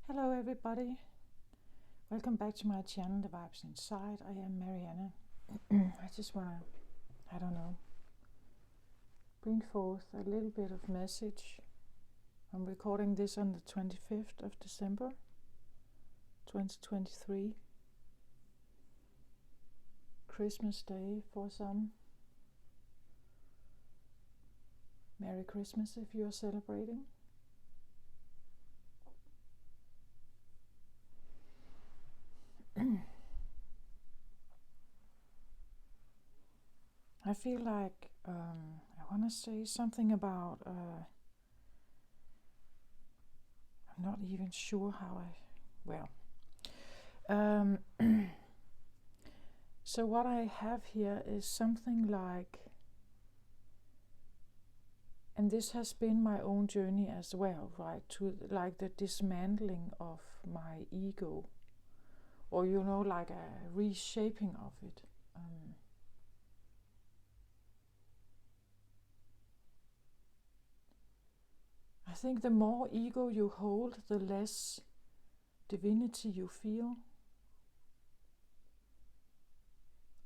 Hello everybody, welcome back to my channel, The Vibes Inside. I am Marianne. I just want to, bring forth a little bit of message. I'm recording this on the 25th of December 2023, Christmas Day for some. Merry Christmas if you're celebrating. I feel like I want to say something about, I'm not even sure how so what I have here is something like, and this has been my own journey as well, right, to like the dismantling of my ego, or like a reshaping of it. I think the more ego you hold, the less divinity you feel.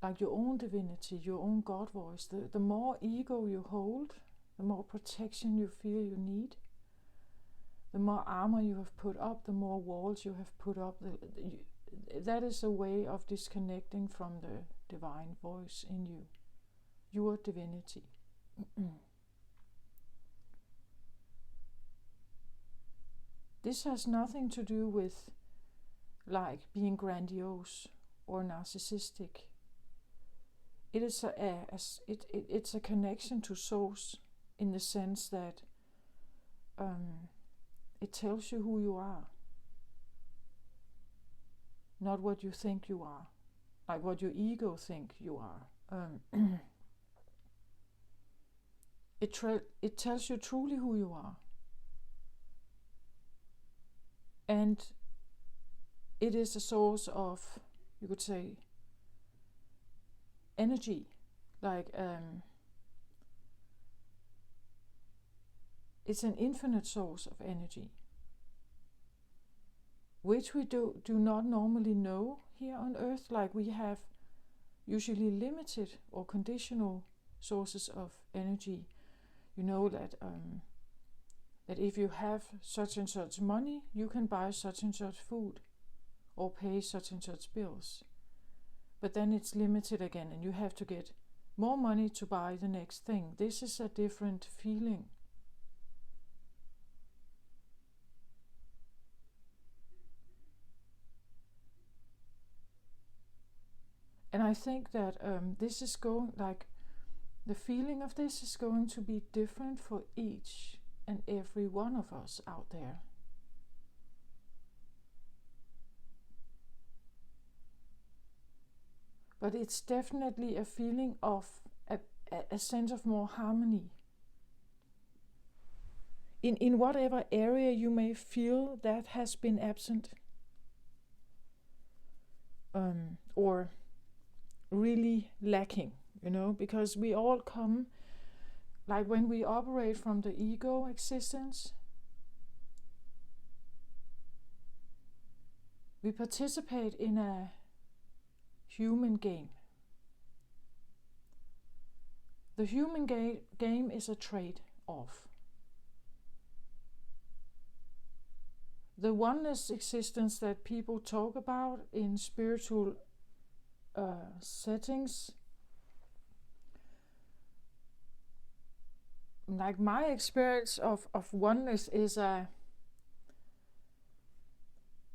Like your own divinity, your own God voice. The more ego you hold, the more protection you feel you need. The more armor you have put up, the more walls you have put up. That is a way of disconnecting from the divine voice in you, your divinity. This has nothing to do with like being grandiose or narcissistic. It is it's a connection to source, in the sense that it tells you who you are, not what you think you are, like what your ego think you are. It tells you truly who you are. And it is a source of, you could say, energy. Like it's an infinite source of energy, which we do not normally know here on Earth. Like we have usually limited or conditional sources of energy. You know that that if you have such and such money, you can buy such and such food or pay such and such bills. But then it's limited again, and you have to get more money to buy the next thing. This is a different feeling. And I think that this is going, like, the feeling of this is going to be different for each and every one of us out there. But it's definitely a feeling of a sense of more harmony. In whatever area you may feel that has been absent, or really lacking, because we all come, like when we operate from the ego existence, we participate in a human game. The human game is a trade-off. The oneness existence that people talk about in spiritual settings, like my experience of oneness is a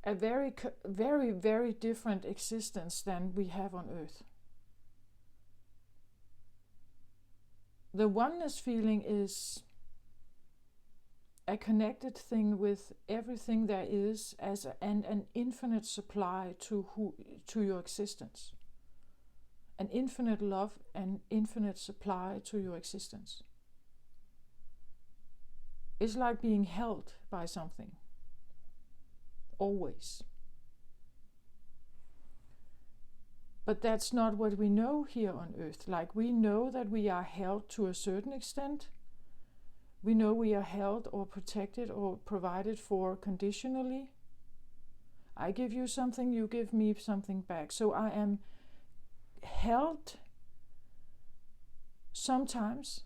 very, very, very different existence than we have on Earth. The oneness feeling is a connected thing with everything there is, and an infinite supply to your existence. An infinite love and infinite supply to your existence. It's like being held by something. Always. But that's not what we know here on Earth. Like, we know that we are held to a certain extent. We know we are held or protected or provided for conditionally. I give you something, you give me something back. So I am held sometimes,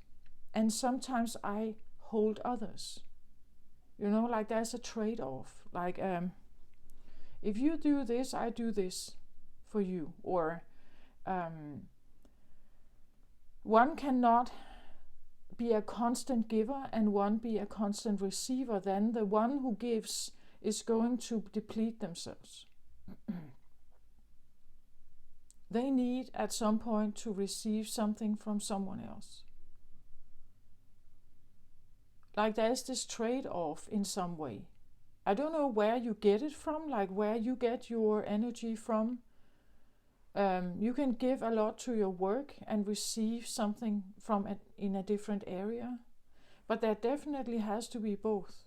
and sometimes I hold others. Like there's a trade-off. Like if you do this, I do this for you. Or one cannot be a constant giver and one be a constant receiver. Then the one who gives is going to deplete themselves. They need at some point to receive something from someone else. Like there's this trade-off in some way. I don't know where you get it from, like where you get your energy from. You can give a lot to your work and receive something from it in a different area. But there definitely has to be both.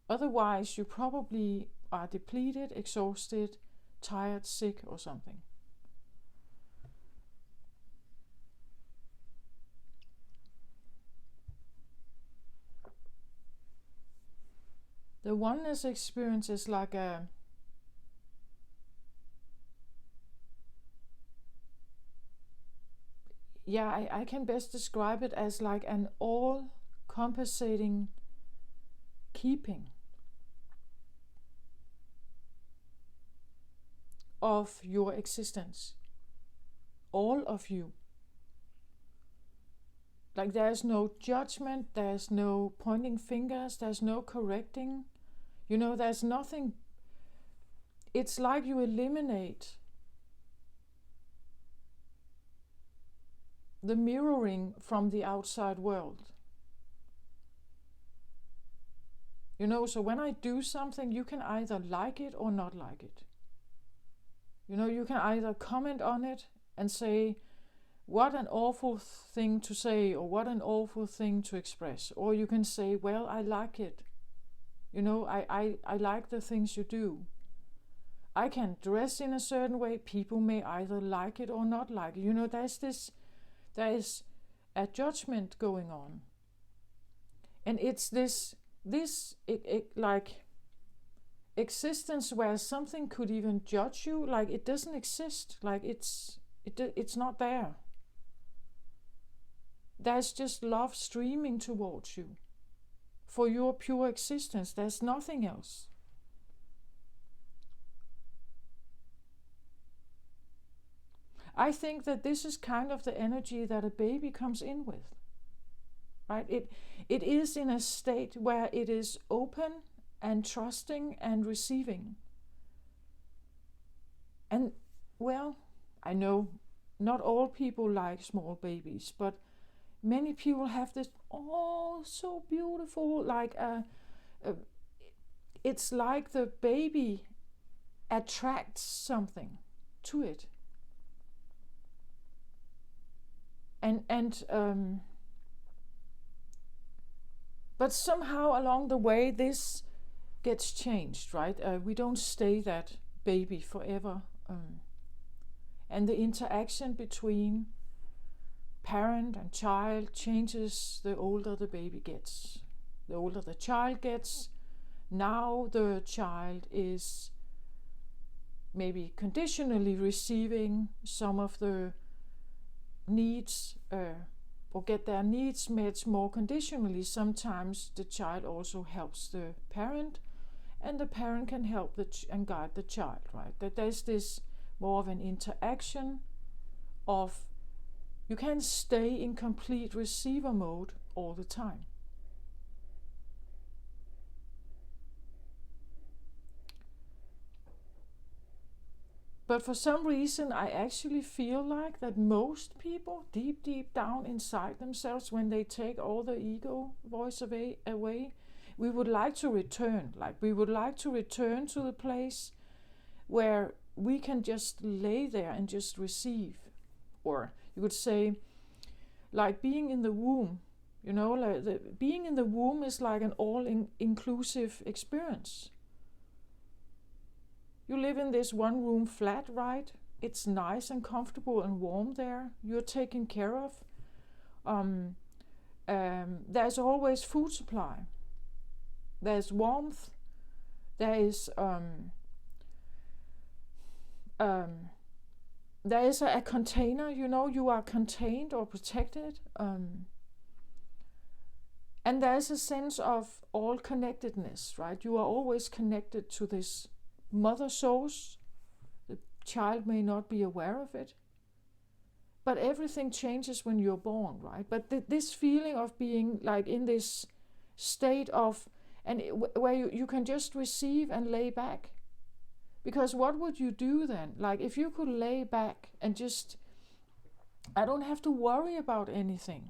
Otherwise, you probably are depleted, exhausted, tired, sick, or something. The oneness experience is like I can best describe it as like an all-compensating keeping of your existence. All of you. Like there's no judgment, there's no pointing fingers, there's no correcting. There's nothing. It's like you eliminate the mirroring from the outside world. So when I do something, you can either like it or not like it. You can either comment on it and say, what an awful thing to say, or what an awful thing to express. Or you can say, well, I like it. I like the things you do. I can dress in a certain way. People may either like it or not like it. There is a judgment going on. And it's this like existence where something could even judge you, like it doesn't exist, like it's not there. There's just love streaming towards you for your pure existence. There's nothing else. I think that this is kind of the energy that a baby comes in with. Right? It is in a state where it is open and trusting and receiving. And well, I know not all people like small babies, but many people have this, so beautiful, like it's like the baby attracts something to it. But somehow along the way this gets changed, right? We don't stay that baby forever. And the interaction between parent and child changes the older the baby gets. The older the child gets, now the child is maybe conditionally receiving some of the needs or get their needs met more conditionally. Sometimes the child also helps the parent, and the parent can help and guide the child, right? That there's this more of an interaction of, you can stay in complete receiver mode all the time. But for some reason, I actually feel like that most people, deep down inside themselves, when they take all the ego voice away, we would like to return. Like we would like to return to the place where we can just lay there and just receive. Or you would say, like being in the womb. Being in the womb is like an all-inclusive experience. You live in this one-room flat, right? It's nice and comfortable and warm there. You're taken care of. There's always food supply. There's warmth. There is there is a container, you are contained or protected. And there is a sense of all connectedness, right? You are always connected to this mother source. The child may not be aware of it. But everything changes when you're born, right? But this feeling of being like in this state of, where you can just receive and lay back. Because what would you do then? Like if you could lay back and just, I don't have to worry about anything.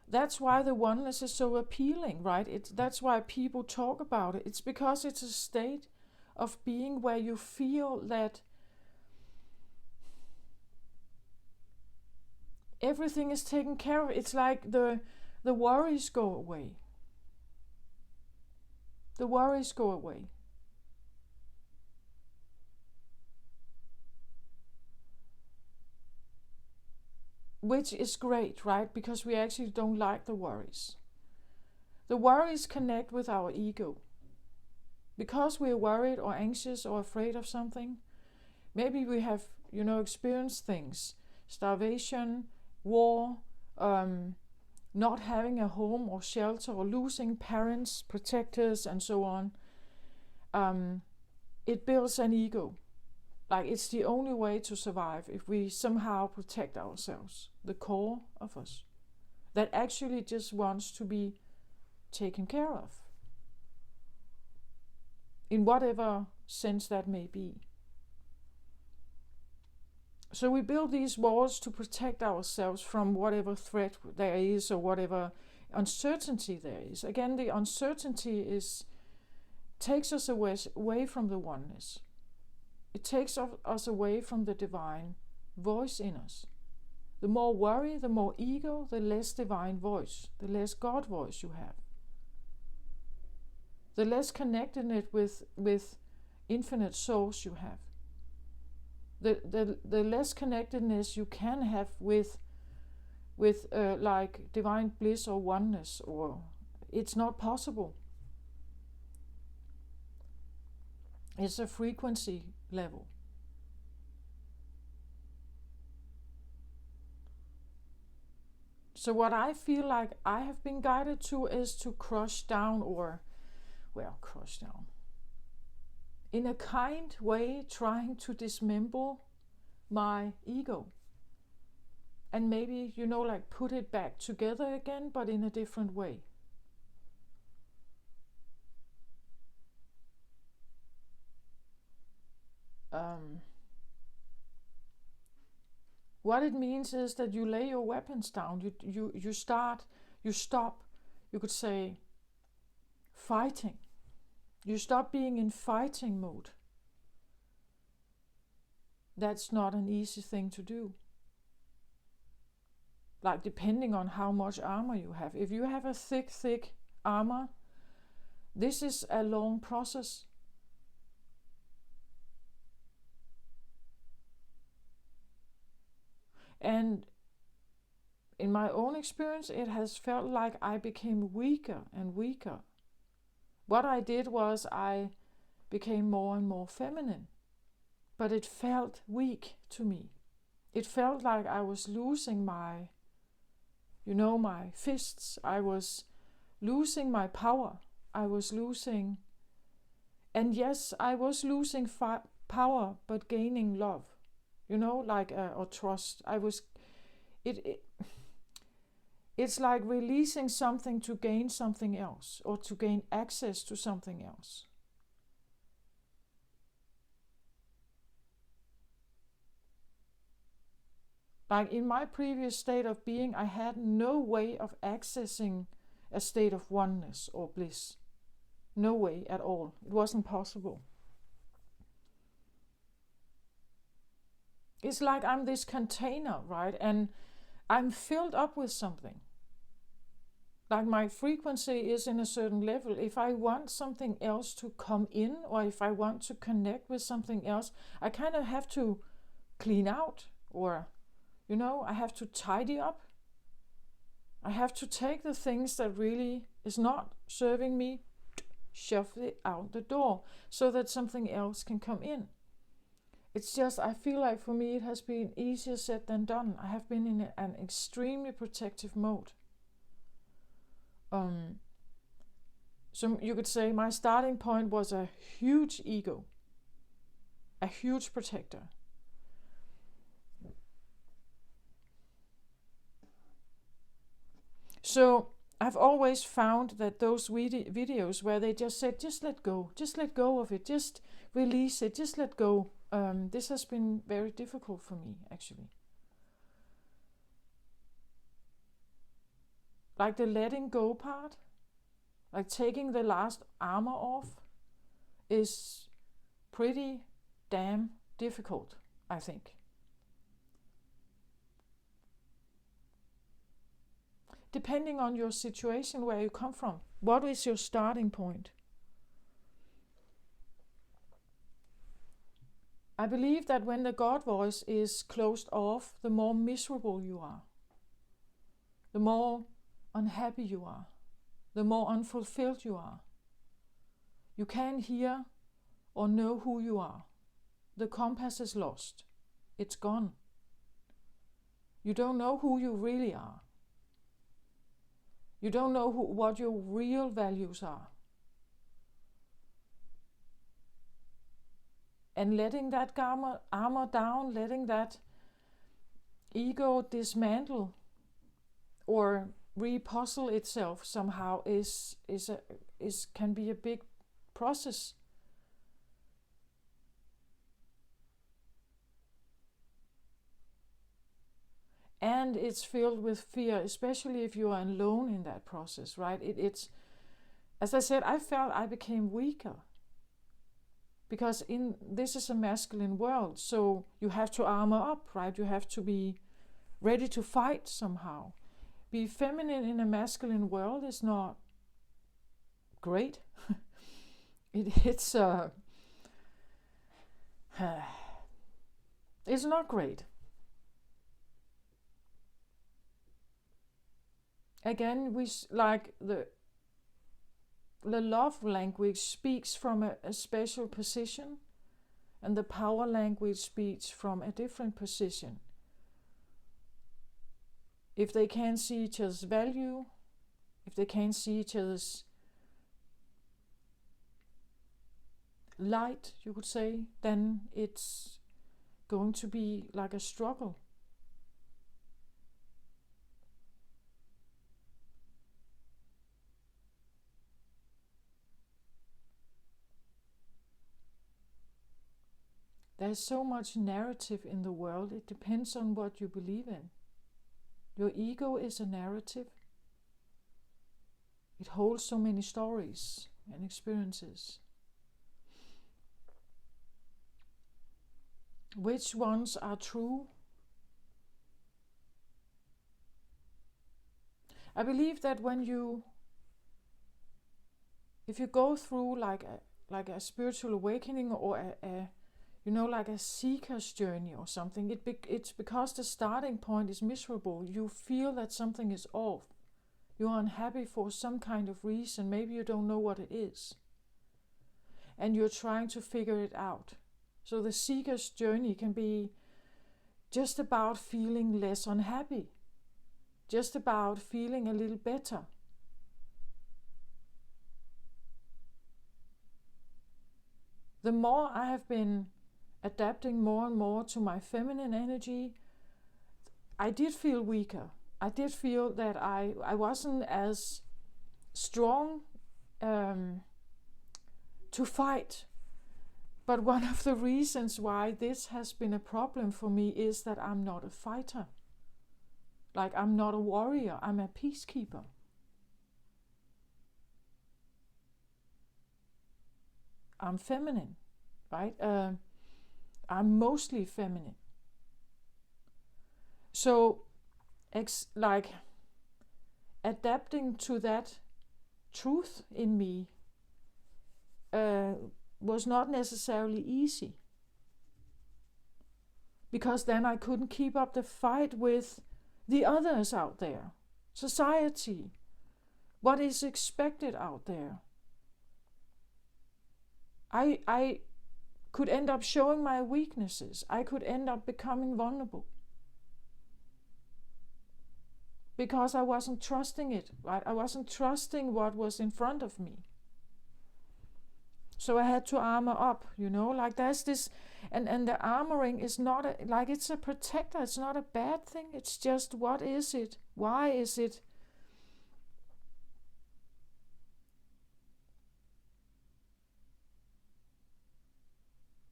That's why the oneness is so appealing, right? That's why people talk about it. It's because it's a state of being where you feel that everything is taken care of. It's like the worries go away. The worries go away. Which is great, right? Because we actually don't like the worries. The worries connect with our ego. Because we're worried or anxious or afraid of something, maybe we have, experienced things. Starvation, war, not having a home or shelter, or losing parents, protectors, and so on. It builds an ego. Like it's the only way to survive if we somehow protect ourselves, the core of us, that actually just wants to be taken care of, in whatever sense that may be. So we build these walls to protect ourselves from whatever threat there is or whatever uncertainty there is. Again, the uncertainty takes us away from the oneness. It takes us away from the divine voice in us. The more worry, the more ego, the less divine voice, the less God voice you have. The less connectedness with infinite source you have. The less connectedness you can have with like divine bliss or oneness, or it's not possible. It's a frequency level. So what I feel like I have been guided to is to crush down, in a kind way, trying to dismember my ego. And maybe, like put it back together again, but in a different way. What it means is that you lay your weapons down. You stop, you could say, fighting. You stop being in fighting mode. That's not an easy thing to do. Like depending on how much armor you have. If you have a thick armor, this is a long process. And in my own experience, it has felt like I became weaker and weaker. What I did was I became more and more feminine, but it felt weak to me. It felt like I was losing my fists. I was losing my power. I was losing, and yes, I was losing power, but gaining love. Or trust. It's like releasing something to gain something else, or to gain access to something else. Like in my previous state of being, I had no way of accessing a state of oneness or bliss. No way at all. It wasn't possible. It's like I'm this container, right? And I'm filled up with something. Like my frequency is in a certain level. If I want something else to come in, or if I want to connect with something else, I kind of have to clean out, or, I have to tidy up. I have to take the things that really is not serving me, shove it out the door, so that something else can come in. It's just, I feel like for me it has been easier said than done. I have been in an extremely protective mode. So you could say my starting point was a huge ego, a huge protector. So I've always found that those videos where they just said, just let go of it, just release it, just let go. This has been very difficult for me, actually. Like the letting go part, like taking the last armor off, is pretty damn difficult, I think. Depending on your situation, where you come from, what is your starting point? I believe that when the God voice is closed off, the more miserable you are, the more unhappy you are, the more unfulfilled you are. You can't hear or know who you are. The compass is lost. It's gone. You don't know who you really are. You don't know what your real values are. And letting that armor down, letting that ego dismantle or repuzzle itself somehow can be a big process. And it's filled with fear, especially if you are alone in that process, right? It's, as I said, I felt I became weaker. Because this is a masculine world, so you have to armor up, right? You have to be ready to fight somehow. Be feminine in a masculine world is not great. It's not great. Again, the love language speaks from a special position, and the power language speaks from a different position. If they can't see each other's value, if they can't see each other's light, you could say, then it's going to be like a struggle. There's so much narrative in the world. It depends on what you believe in. Your ego is a narrative. It holds so many stories and experiences. Which ones are true? I believe that if you go through like a spiritual awakening or like a seeker's journey or something, it's because the starting point is miserable. You feel that something is off. You're unhappy for some kind of reason. Maybe you don't know what it is. And you're trying to figure it out. So the seeker's journey can be just about feeling less unhappy. Just about feeling a little better. The more I have been adapting more and more to my feminine energy, I did feel weaker. I did feel that I wasn't as strong to fight. But one of the reasons why this has been a problem for me is that I'm not a fighter. Like, I'm not a warrior, I'm a peacekeeper. I'm feminine, right? I'm mostly feminine. So, adapting to that truth in me was not necessarily easy. Because then I couldn't keep up the fight with the others out there, society, what is expected out there. I could end up showing my weaknesses. I could end up becoming vulnerable. Because I wasn't trusting it, right? I wasn't trusting what was in front of me. So I had to armor up, like there's this, and the armoring is not, like it's a protector, it's not a bad thing, it's just what is it? Why is it?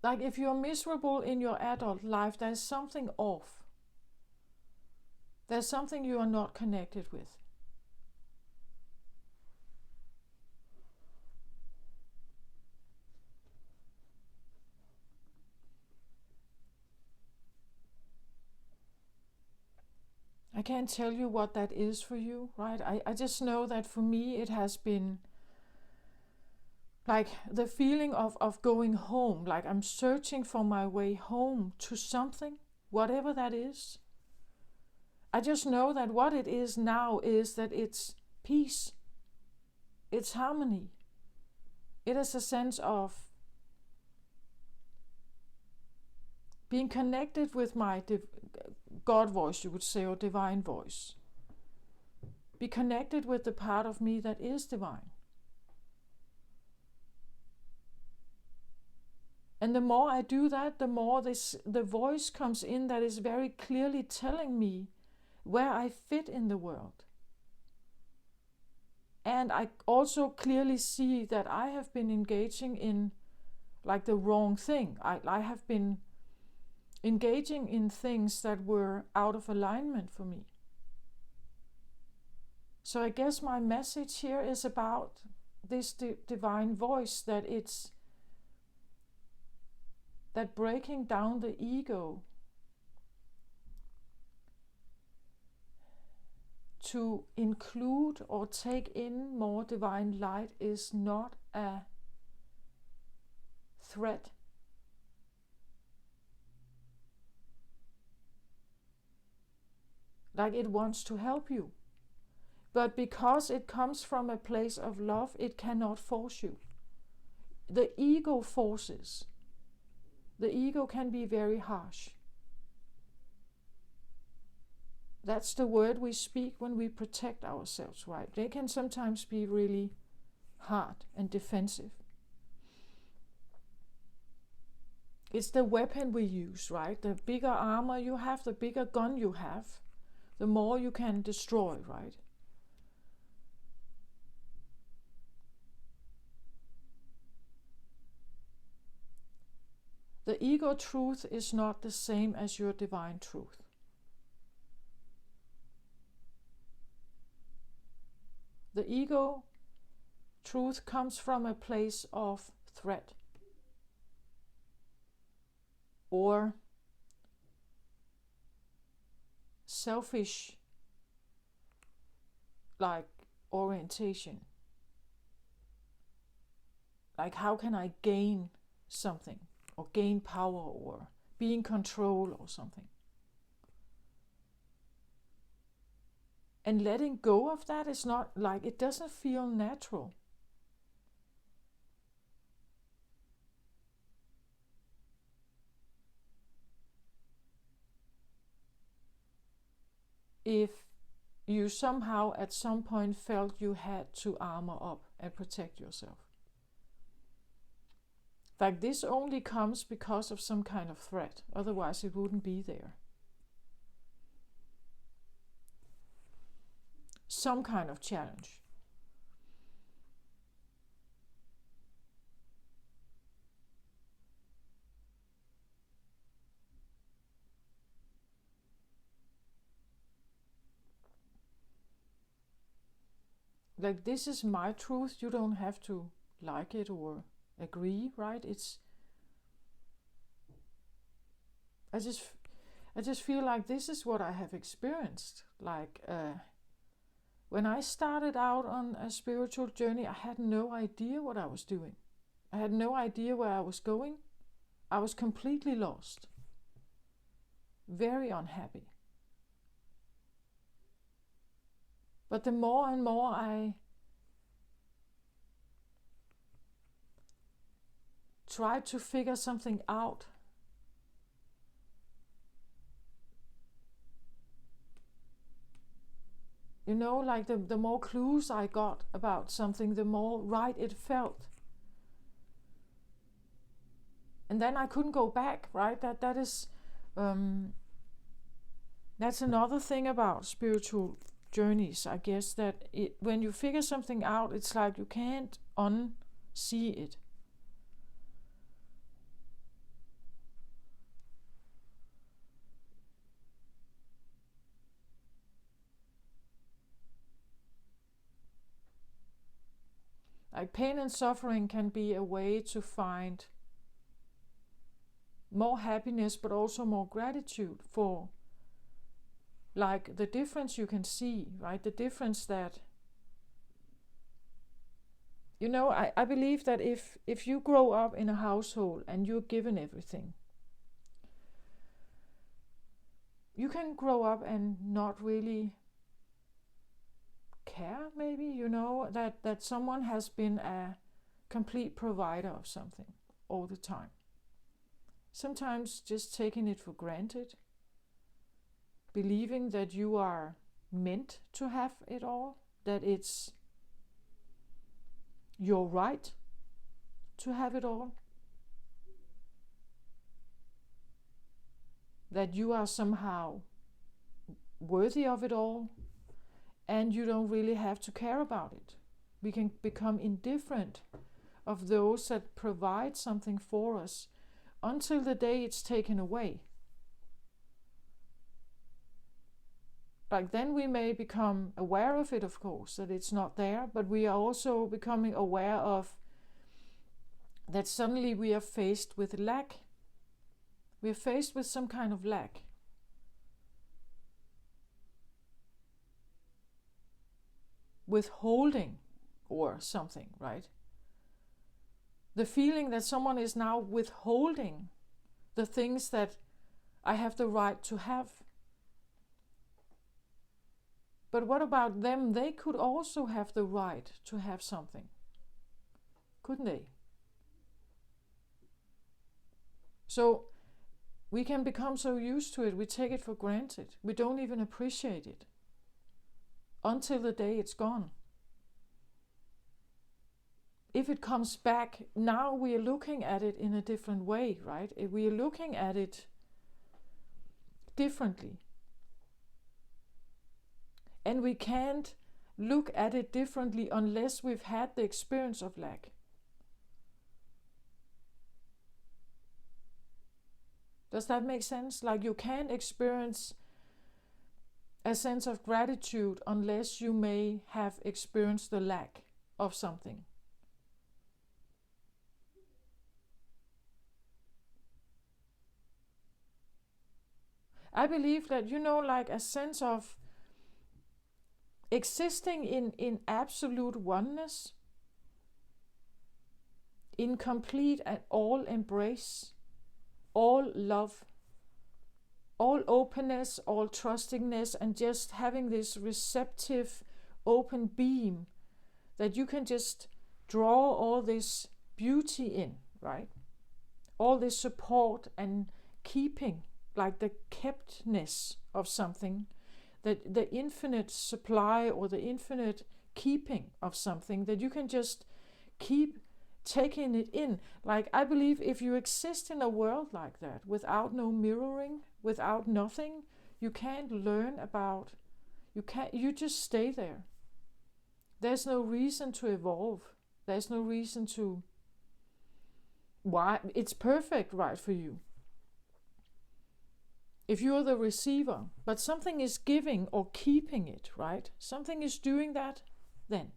Like if you're miserable in your adult life, there's something off. There's something you are not connected with. I can't tell you what that is for you, right? I just know that for me it has been like the feeling of going home, like I'm searching for my way home to something, whatever that is. I just know that what it is now is that it's peace, it's harmony. It is a sense of being connected with my God voice, you would say, or divine voice. Be connected with the part of me that is divine. And the more I do that, the more the voice comes in that is very clearly telling me where I fit in the world. And I also clearly see that I have been engaging in like the wrong thing. I have been engaging in things that were out of alignment for me. So I guess my message here is about this divine voice, that it's that breaking down the ego to include or take in more divine light is not a threat. Like it wants to help you. But because it comes from a place of love, it cannot force you. The ego forces. The ego can be very harsh. That's the word we speak when we protect ourselves, right? They can sometimes be really hard and defensive. It's the weapon we use, right? The bigger armor you have, the bigger gun you have, the more you can destroy, right? The ego truth is not the same as your divine truth. The ego truth comes from a place of threat or selfish like orientation. Like how can I gain something or gain power or be in control or something. And letting go of that is not like, it doesn't feel natural. If you somehow at some point felt you had to armor up and protect yourself. Like this only comes because of some kind of threat, otherwise it wouldn't be there. Some kind of challenge. Like this is my truth, you don't have to like it or agree, right? I just feel like this is what I have experienced. Like when I started out on a spiritual journey, I had no idea what I was doing. I had no idea where I was going. I was completely lost. Very unhappy. But the more and more I try to figure something out, you know, like the more clues I got about something, the more right it felt. And then I couldn't go back, right? That is, that's another thing about spiritual journeys, I guess, that when you figure something out, it's like you can't unsee it. Like pain and suffering can be a way to find more happiness, but also more gratitude for, like, the difference you can see, right? The difference that, you know, I believe that if you grow up in a household and you're given everything, you can grow up and not really care, maybe, you know, that someone has been a complete provider of something all the time. Sometimes just taking it for granted, believing that you are meant to have it all, that it's your right to have it all, that you are somehow worthy of it all, and you don't really have to care about it. We can become indifferent of those that provide something for us until the day it's taken away. Like then we may become aware of it, of course, that it's not there, but we are also becoming aware of that suddenly we are faced with lack. We are faced with some kind of lack. Withholding or something, right? The feeling that someone is now withholding the things that I have the right to have. But what about them? They could also have the right to have something, couldn't they? So we can become so used to it, we take it for granted. We don't even appreciate it until the day it's gone. If it comes back, now we are looking at it in a different way, right? We are looking at it differently. And we can't look at it differently unless we've had the experience of lack. Does that make sense? Like you can't experience a sense of gratitude unless you may have experienced the lack of something. I believe that, you know, like a sense of existing in absolute oneness, in complete and all embrace, all love, all openness, all trustingness, and just having this receptive, open beam that you can just draw all this beauty in, right? All this support and keeping, like the keptness of something, that the infinite supply or the infinite keeping of something, that you can just keep taking it in. Like I believe if you exist in a world like that, without no mirroring, without nothing, you can't learn about, you just stay there. There's no reason to evolve. There's no reason to, why, it's perfect, right, for you. If you're the receiver, but something is giving or keeping it, right? Something is doing that, then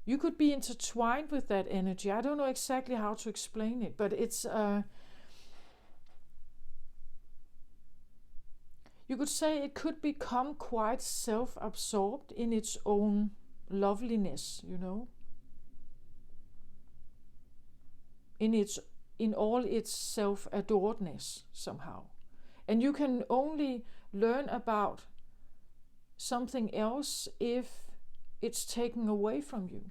you could be intertwined with that energy. I don't know exactly how to explain it, but it's, you could say it could become quite self-absorbed in its own loveliness, you know, in all its self-adoredness somehow. And you can only learn about something else if it's taken away from you.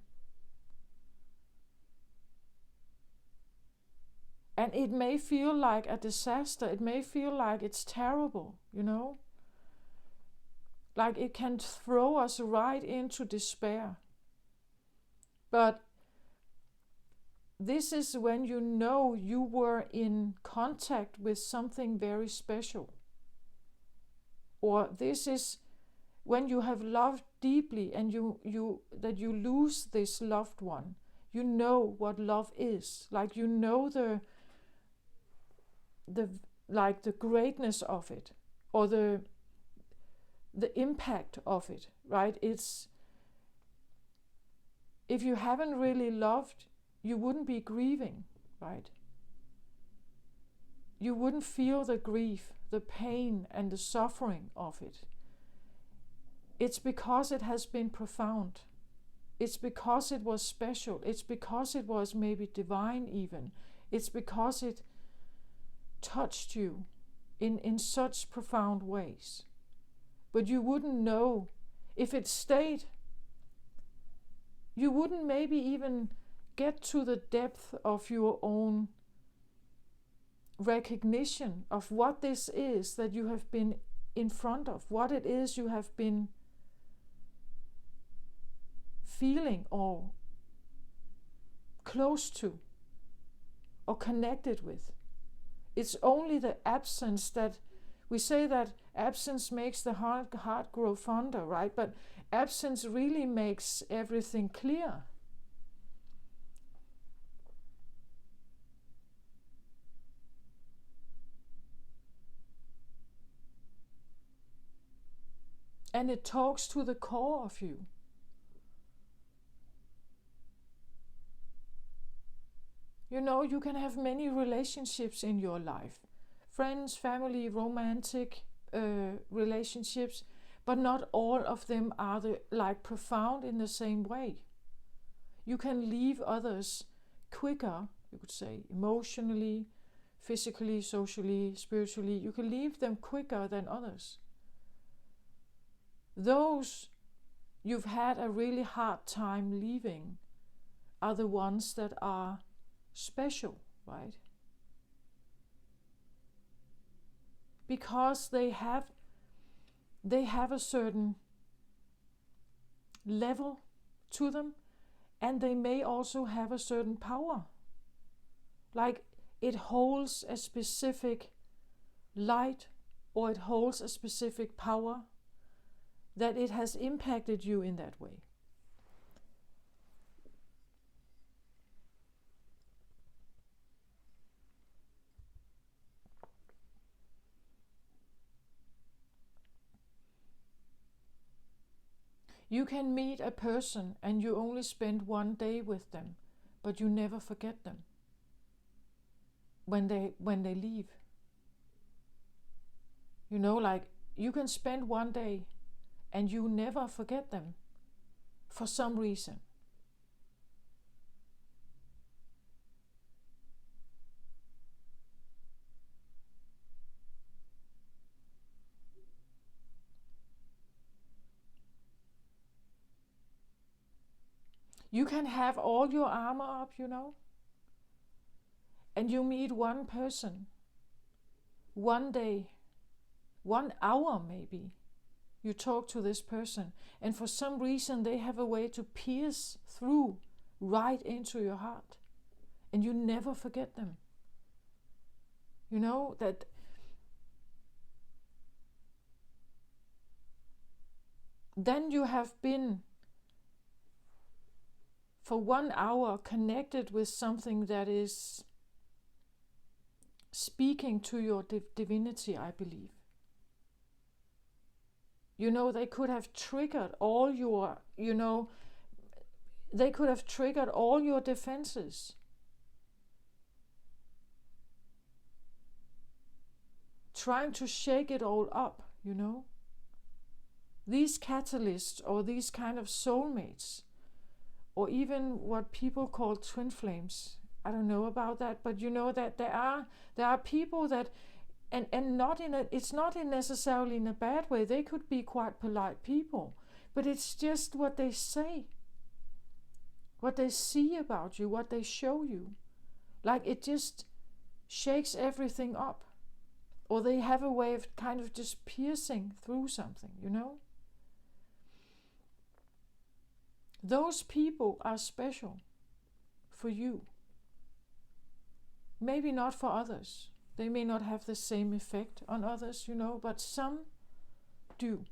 And it may feel like a disaster. It may feel like it's terrible, you know? Like it can throw us right into despair. But this is when you know you were in contact with something very special. Or this is when you have loved deeply and you lose this loved one. You know what love is. Like you know the greatness of it, or the impact of it, right? It's, if you haven't really loved, you wouldn't be grieving, right? You wouldn't feel the grief, the pain and the suffering of it. It's because it has been profound. It's because it was special. It's because it was maybe divine even. It's because it touched you in such profound ways. But you wouldn't know if it stayed. You wouldn't maybe even get to the depth of your own recognition of what this is that you have been in front of, what it is you have been feeling or close to or connected with. It's only the absence that we say that absence makes the heart grow fonder, right? But absence really makes everything clear. And it talks to the core of you. You know, you can have many relationships in your life. Friends, family, romantic relationships, but not all of them are profound in the same way. You can leave others quicker, you could say, emotionally, physically, socially, spiritually. You can leave them quicker than others. Those you've had a really hard time leaving are the ones that are special, right? Because they have a certain level to them, and they may also have a certain power. Like it holds a specific light, or it holds a specific power, that it has impacted you in that way. You can meet a person and you only spend one day with them, but you never forget them when they leave. You know, like you can spend one day and you never forget them for some reason. You can have all your armor up, you know, and you meet one person, one day, 1 hour maybe. You talk to this person, and for some reason they have a way to pierce through right into your heart, and you never forget them. You know, that then you have been for 1 hour connected with something that is speaking to your divinity, I believe. You know, they could have triggered all your, they could have triggered all your defenses. Trying to shake it all up, you know. These catalysts or these kind of soulmates, or even what people call twin flames. I don't know about that, but you know that there are people that, and not in a, it's not necessarily in a bad way. They could be quite polite people, but it's just what they say, what they see about you, what they show you. Like it just shakes everything up, or they have a way of kind of just piercing through something, you know? Those people are special for you. Maybe not for others. They may not have the same effect on others, you know, but some do.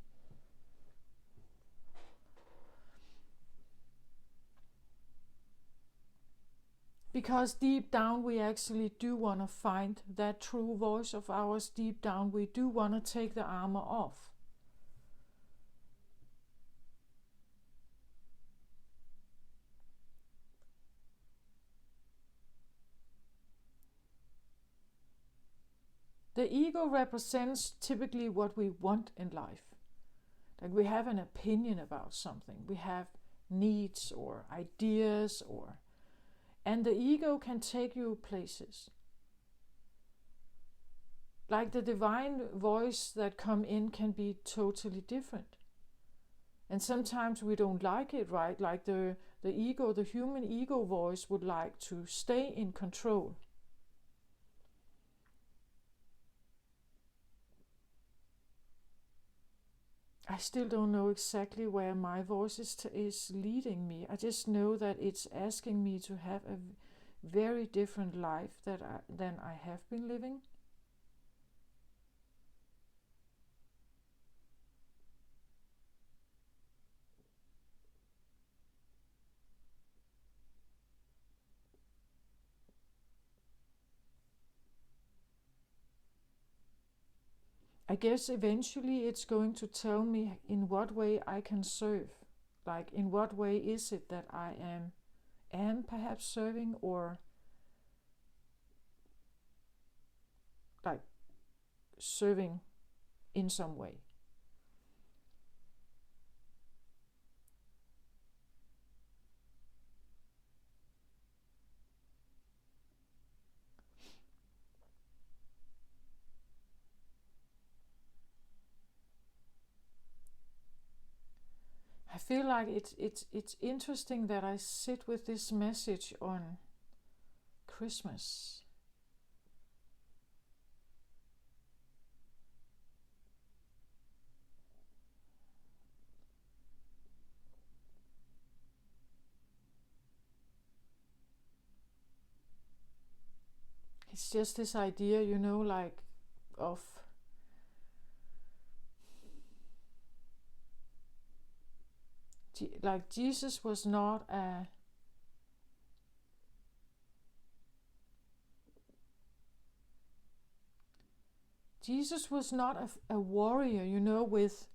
Because deep down we actually do want to find that true voice of ours. Deep down we do want to take the armor off. The ego represents typically what we want in life. Like we have an opinion about something. We have needs or ideas and the ego can take you places. Like the divine voice that come in can be totally different. And sometimes we don't like it, right? Like the ego, the human ego voice would like to stay in control. I still don't know exactly where my voice is leading me. I just know that it's asking me to have a very different life than I have been living. I guess eventually it's going to tell me in what way I can serve. Like in what way is it that I am perhaps serving, or like serving in some way. I feel like it's interesting that I sit with this message on Christmas. It's just this idea, you know, like of like Jesus was not a warrior, you know, with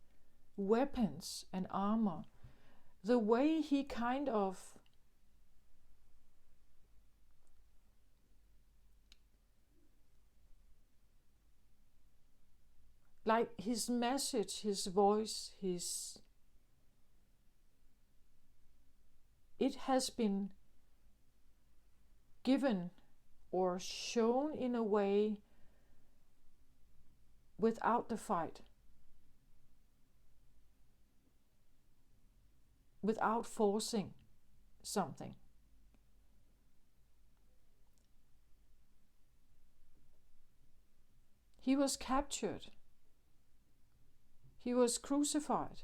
weapons and armor. The way he kind of like his message, his voice, it has been given or shown in a way without the fight, without forcing something. He was captured. He was crucified.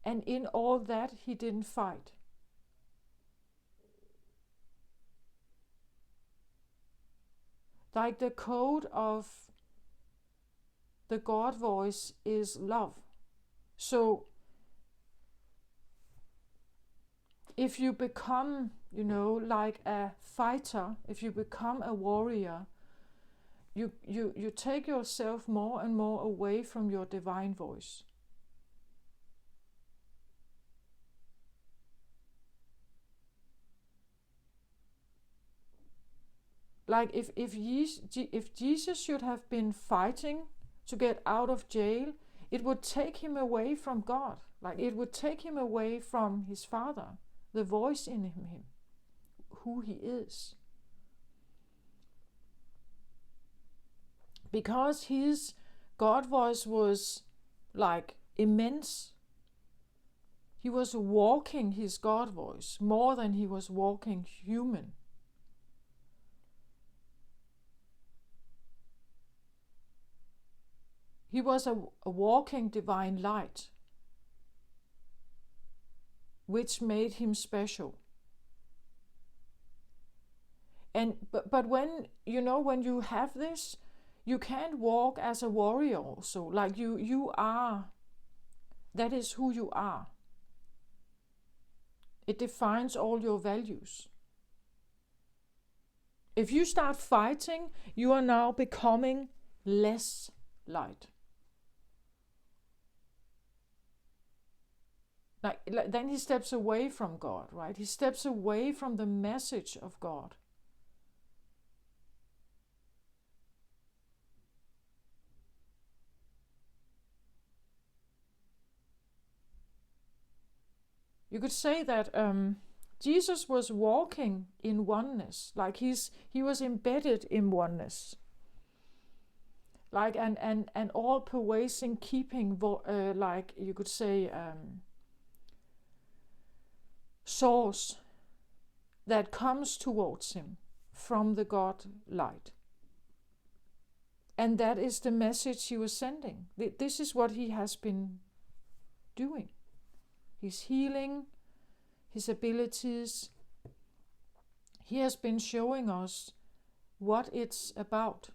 And in all that, he didn't fight. Like the code of the God voice is love. So if you become, you know, like a fighter, if you become a warrior, you take yourself more and more away from your divine voice. Like if Jesus should have been fighting to get out of jail, it would take him away from God. Like it would take him away from his Father, the voice in him, who he is. Because his God voice was like immense. He was walking his God voice more than he was walking human. He was a walking divine light, which made him special. But when when you have this, you can't walk as a warrior also. Like you are, that is who you are. It defines all your values. If you start fighting, you are now becoming less light. Like then he steps away from God, right? He steps away from the message of God. You could say that Jesus was walking in oneness, like he was embedded in oneness, like an all-pervasive keeping, like you could say, source that comes towards him from the God light. And that is the message he was sending. This is what he has been doing. His healing, his abilities. He has been showing us what it's about.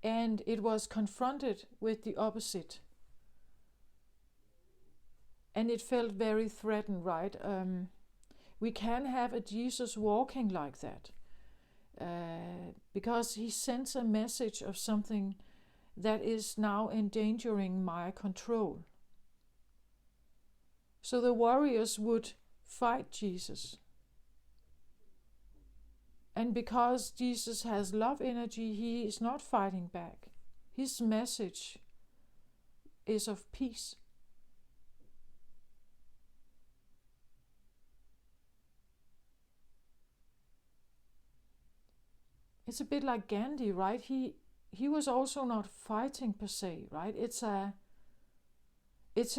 And it was confronted with the opposite. And it felt very threatened, right? We can have a Jesus walking like that. Because he sends a message of something that is now endangering my control. So the warriors would fight Jesus. And because Jesus has love energy, he is not fighting back. His message is of peace. It's a bit like Gandhi, right? He was also not fighting per se, right? It's a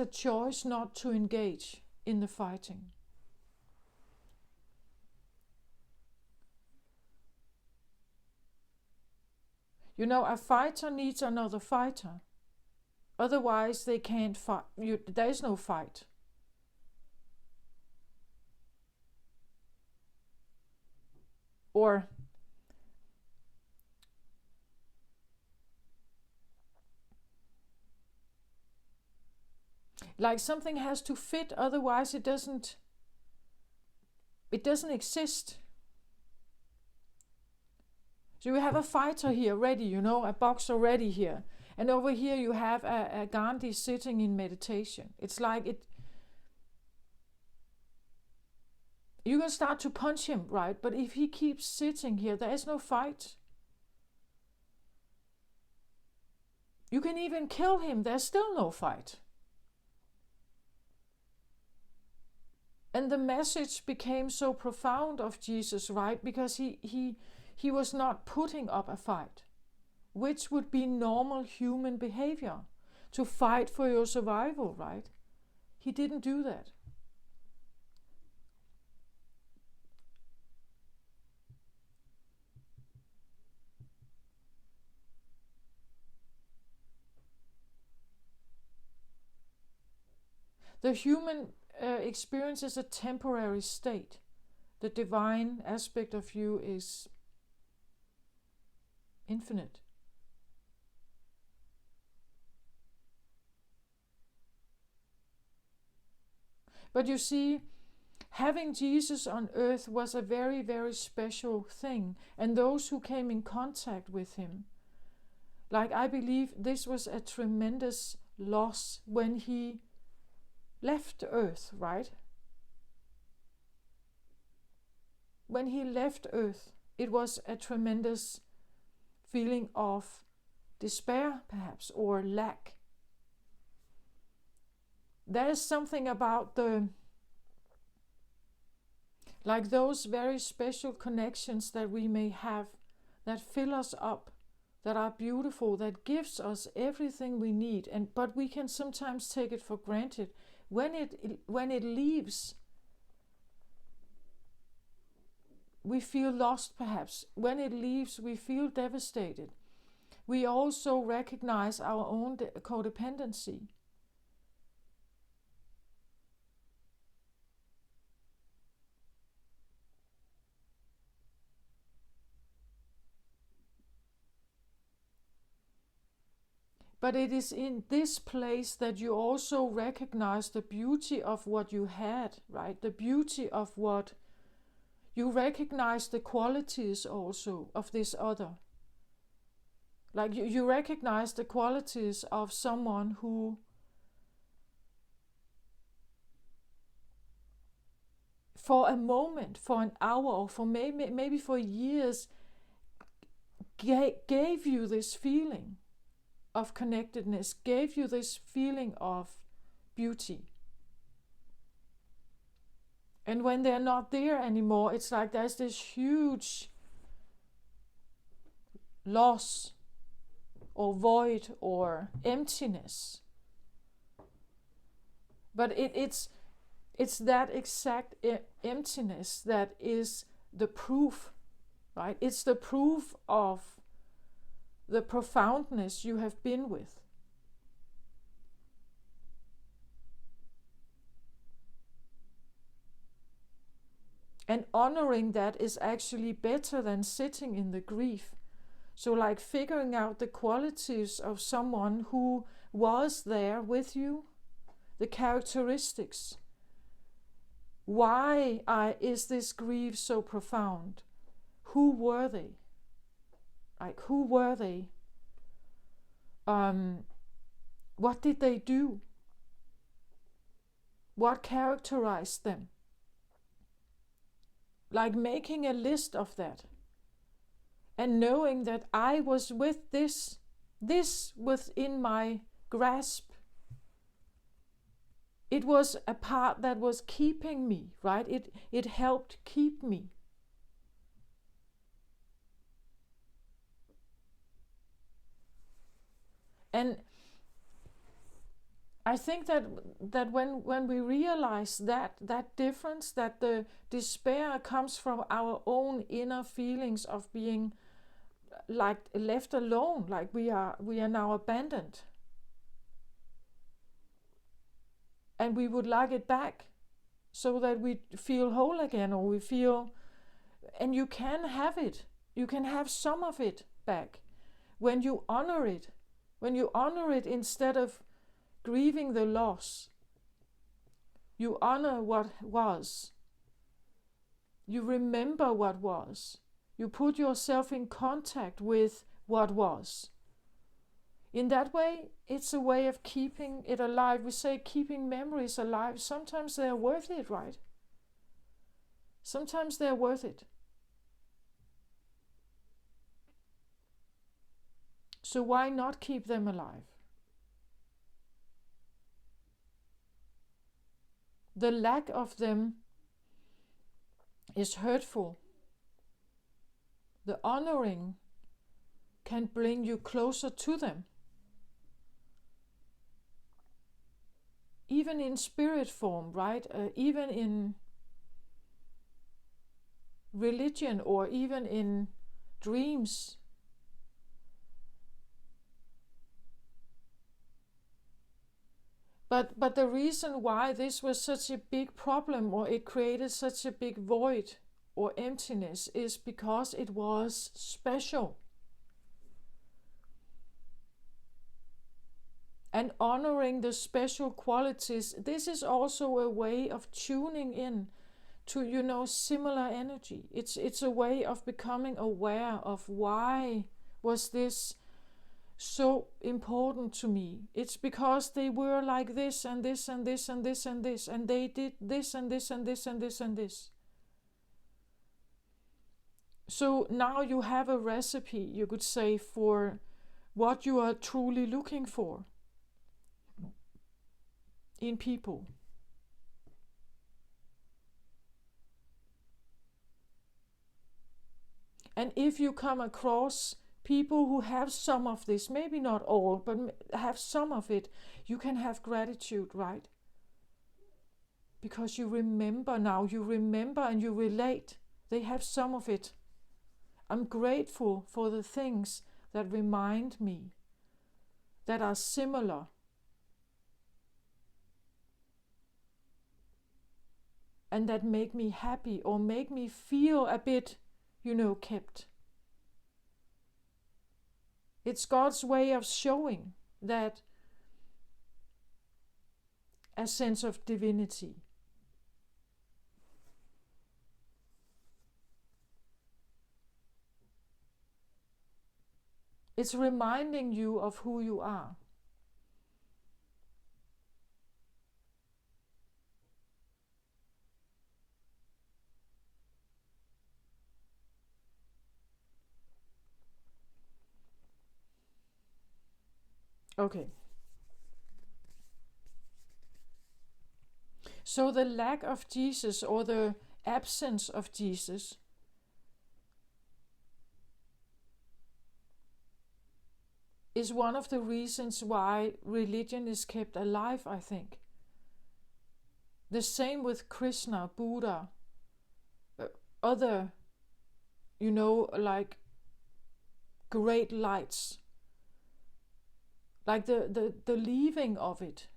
choice not to engage in the fighting. A fighter needs another fighter. Otherwise, they can't fight. There is no fight. Or like something has to fit, otherwise it doesn't exist. So you have a fighter here ready, a boxer ready here. And over here you have a Gandhi sitting in meditation. It's like you can start to punch him, right? But if he keeps sitting here, there is no fight. You can even kill him, there's still no fight. And the message became so profound of Jesus, right? Because he was not putting up a fight, which would be normal human behavior, to fight for your survival, right? He didn't do that. The human experience is a temporary state. The divine aspect of you is infinite. But you see, having Jesus on earth was a very, very special thing. And those who came in contact with him, like I believe this was a tremendous loss when he left earth, right? When he left earth, it was a tremendous feeling of despair, perhaps, or lack. There is something about those very special connections that we may have that fill us up, that are beautiful, that gives us everything we need, but we can sometimes take it for granted. When it leaves, we feel lost perhaps. When it leaves, we feel devastated. We also recognize our own codependency. But it is in this place that you also recognize the beauty of what you had, right? The beauty of what you recognize, the qualities also of this other. Like you recognize the qualities of someone who for a moment, for an hour, or for maybe for years gave you this feeling of connectedness, gave you this feeling of beauty. And when they're not there anymore, it's like there's this huge loss or void or emptiness. But it's that exact emptiness that is the proof, right? It's the proof of the profoundness you have been with. And honoring that is actually better than sitting in the grief. So like figuring out the qualities of someone who was there with you, the characteristics. Why is this grief so profound? Who were they? Like, who were they? What did they do? What characterized them? Like making a list of that. And knowing that I was with this within my grasp. It was a part that was keeping me, right? It helped keep me. And I think that when we realize that difference, that the despair comes from our own inner feelings of being like left alone, like we are now abandoned. And we would like it back so that we feel whole again, or we feel, and you can have it. You can have some of it back when you honor it. When you honor it instead of grieving the loss, you honor what was. You remember what was. You put yourself in contact with what was. In that way, it's a way of keeping it alive. We say keeping memories alive. Sometimes they're worth it, right? Sometimes they're worth it. So why not keep them alive? The lack of them is hurtful. The honoring can bring you closer to them. Even in spirit form, right? Even in religion or even in dreams. But the reason why this was such a big problem, or it created such a big void or emptiness, is because it was special. And honoring the special qualities, this is also a way of tuning in to, similar energy. It's a way of becoming aware of why was this so important to me. It's because they were like this and this and this and this and this, and they did this and this and this and this and this. So now you have a recipe, you could say, for what you are truly looking for in people. And if you come across people who have some of this, maybe not all, but have some of it, you can have gratitude, right? Because you remember now, and you relate They have some of it. I'm grateful for the things that remind me, that are similar. And that make me happy or make me feel a bit, kept. It's God's way of showing that a sense of divinity. It's reminding you of who you are. Okay. So the lack of Jesus or the absence of Jesus is one of the reasons why religion is kept alive, I think. The same with Krishna, Buddha, other, like great lights. Like the leaving of it,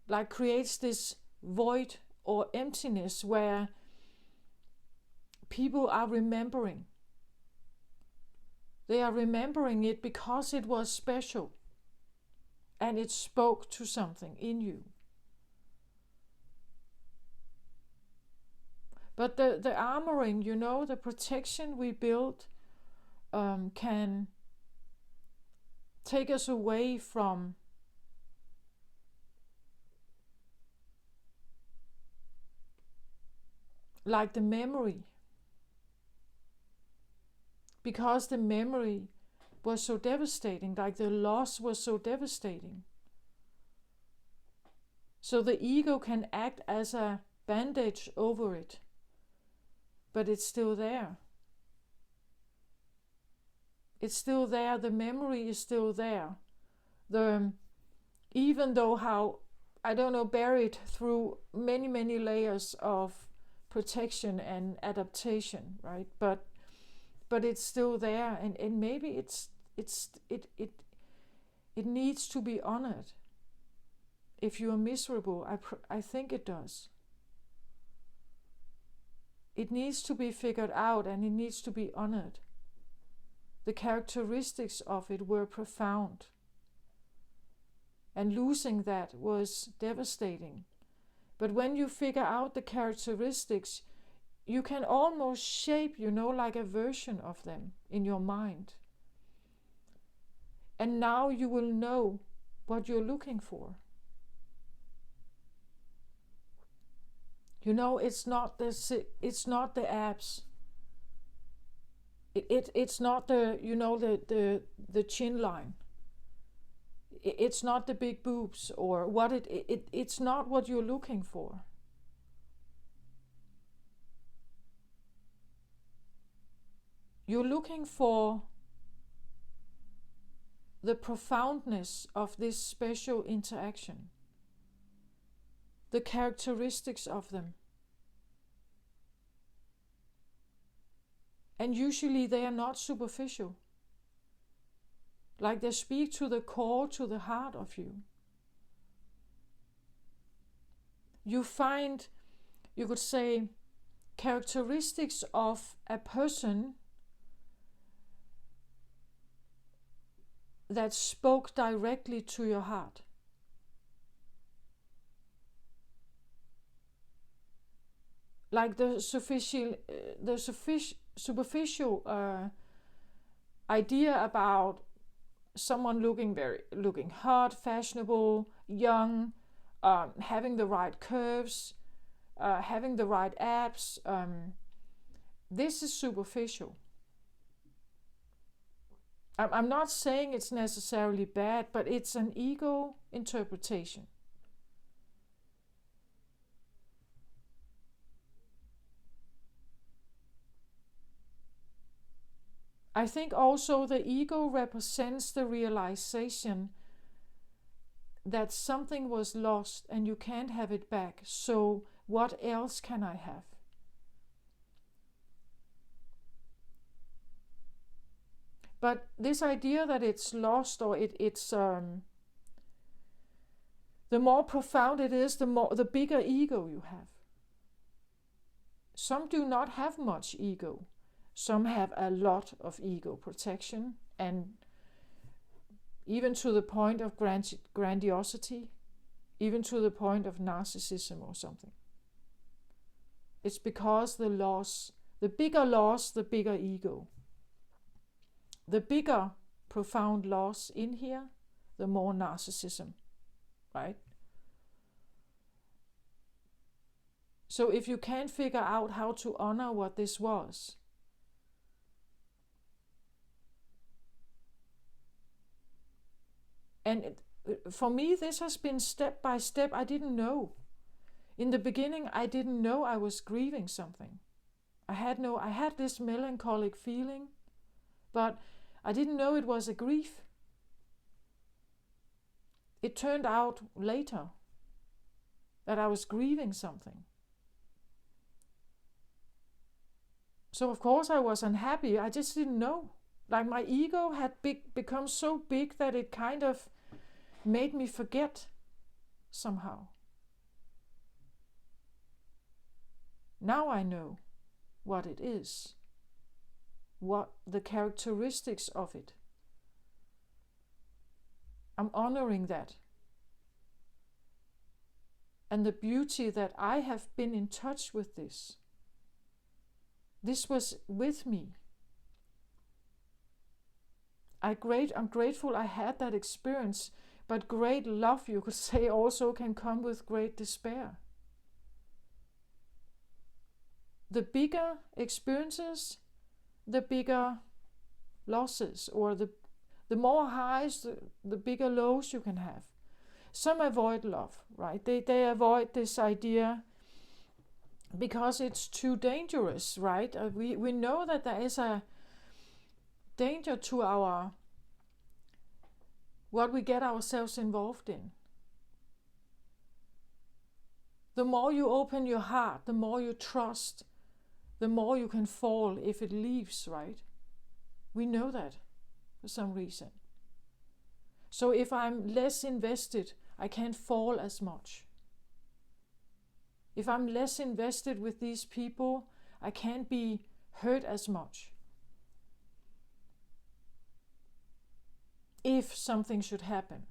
like creates this void or emptiness where people are remembering. They are remembering it because it was special and it spoke to something in you. But the armoring, the protection we build can take us away from like the memory, because the memory was so devastating, like the loss was so devastating. So the ego can act as a bandage over it, but it's still there. It's still there, the memory is still there. Even though how, buried through many, many layers of protection and adaptation, right? But it's still there, and maybe it needs to be honored. If you are miserable, I think it does. It needs to be figured out and it needs to be honored. The characteristics of it were profound. And losing that was devastating. But when you figure out the characteristics, you can almost shape, like a version of them in your mind. And now you will know what you're looking for. It's not the abs. It's not the chin line. It's not the big boobs or what it's not what you're looking for. You're looking for the profoundness of this special interaction, the characteristics of them. And usually they are not superficial. Like they speak to the core, to the heart of you. You find, you could say, characteristics of a person that spoke directly to your heart. Like the superficial idea about someone looking hot, fashionable, young, having the right curves, having the right abs. This is superficial. I'm not saying it's necessarily bad, but it's an ego interpretation. I think also the ego represents the realization that something was lost and you can't have it back. So what else can I have? But this idea that it's lost, or it's the more profound it is, the bigger ego you have. Some do not have much ego. Some have a lot of ego protection, and even to the point of grandiosity, even to the point of narcissism or something. It's because the bigger loss, the bigger ego. The bigger profound loss in here, the more narcissism, right? So if you can't figure out how to honor what this was, and for me this has been step by step. I didn't know. In the beginning I didn't know I was grieving something. I had this melancholic feeling, but I didn't know it was a grief. It turned out later that I was grieving something. So of course I was unhappy. I just didn't know. Like my ego had become so big that it kind of made me forget somehow. Now I know what it is, what the characteristics of it. I'm honoring that. And the beauty that I have been in touch with this. This was with me. I'm grateful I had that experience, but great love, you could say, also can come with great despair. The bigger experiences, the bigger losses, or the more highs, the bigger lows you can have. Some avoid love, right? They avoid this idea because it's too dangerous, right? We know that there is a danger to what we get ourselves involved in. The more you open your heart, the more you trust, the more you can fall if it leaves, right? We know that for some reason. So if I'm less invested, I can't fall as much. If I'm less invested with these people, I can't be hurt as much. If something should happen.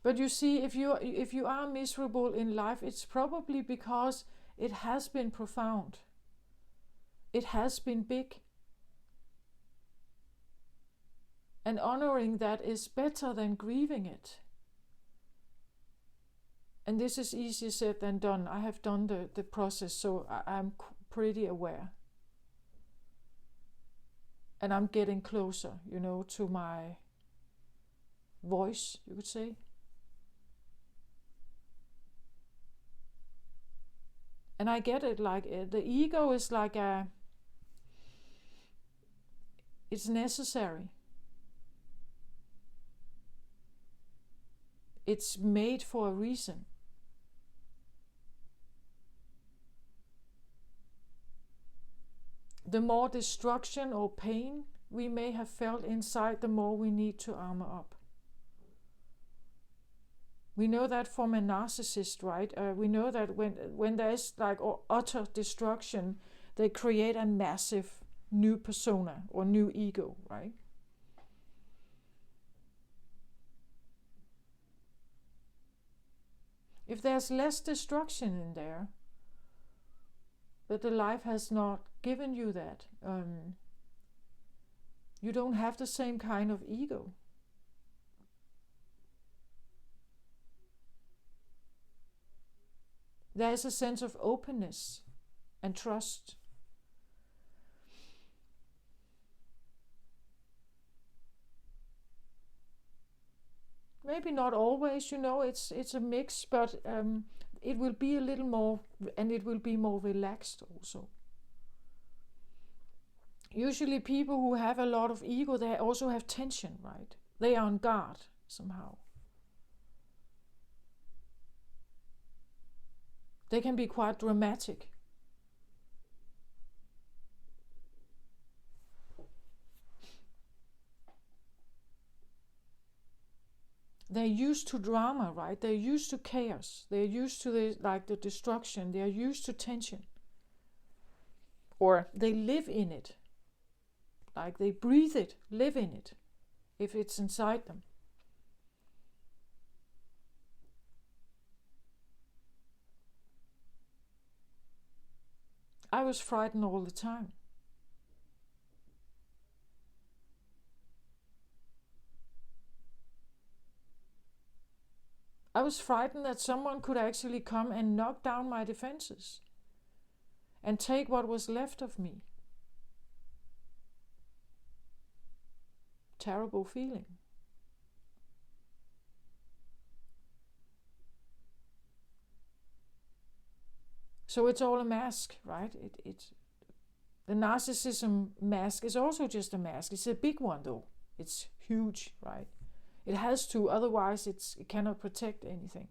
But you see, if you are miserable in life, it's probably because it has been profound. It has been big. And honoring that is better than grieving it. And this is easier said than done. I have done the process, so I'm pretty aware. And I'm getting closer, to my voice, you could say. And I get it, like the ego is like it's necessary. It's made for a reason. The more destruction or pain we may have felt inside, the more we need to armor up. We know that from a narcissist, right? We know that when there is like utter destruction, they create a massive new persona or new ego, right? If there's less destruction in there, but the life has not given you that, you don't have the same kind of ego. There is a sense of openness and trust. Maybe not always, it's a mix, but it will be a little more, and it will be more relaxed also. Usually people who have a lot of ego, they also have tension, right? They are on guard somehow. They can be quite dramatic. They're used to drama, right? They're used to chaos. They're used to the destruction. They're used to tension. Or they live in it. Like they breathe it, live in it, if it's inside them. I was frightened all the time. I was frightened that someone could actually come and knock down my defenses and take what was left of me. Terrible feeling. So it's all a mask, right? The narcissism mask is also just a mask. It's a big one though. It's huge, right? It has to, otherwise it cannot protect anything.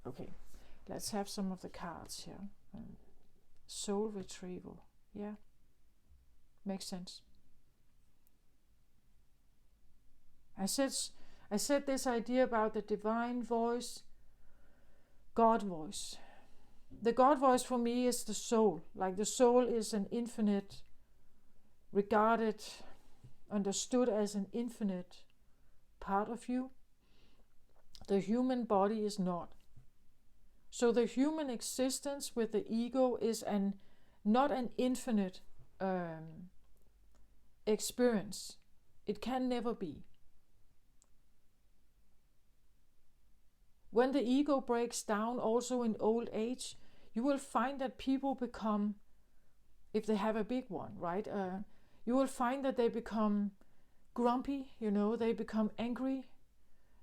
Okay, let's have some of the cards here. Soul retrieval. Yeah, makes sense. I said this idea about the divine voice, God voice. The God voice for me is the soul. Like the soul is an infinite, regarded, understood as an infinite part of you. The human body is not. So the human existence with the ego is not an infinite experience. It can never be. When the ego breaks down, also in old age, you will find that people become, if they have a big one, right? You will find that they become grumpy, they become angry.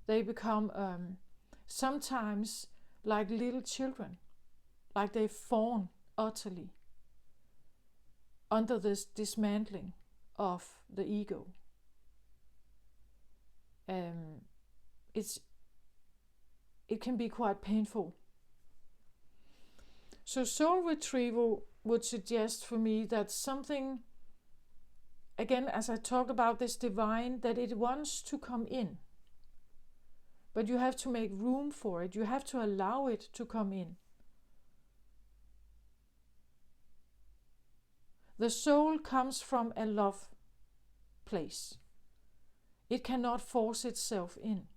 They become sometimes like little children, like they fawn utterly under this dismantling of the ego. It can be quite painful. So soul retrieval would suggest for me that something, again, as I talked about this divine, that it wants to come in. But you have to make room for it. You have to allow it to come in. The soul comes from a love place. It cannot force itself in.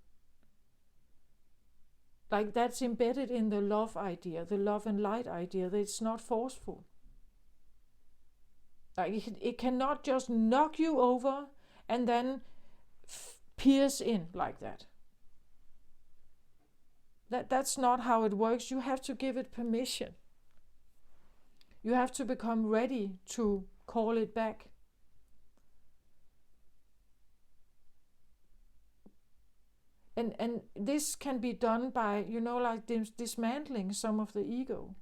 Like that's embedded in the love idea, the love and light idea, that it's not forceful. Like it cannot just knock you over and then pierce in like that. That's not how it works. You have to give it permission. You have to become ready to call it back. And this can be done by, like dismantling some of the ego.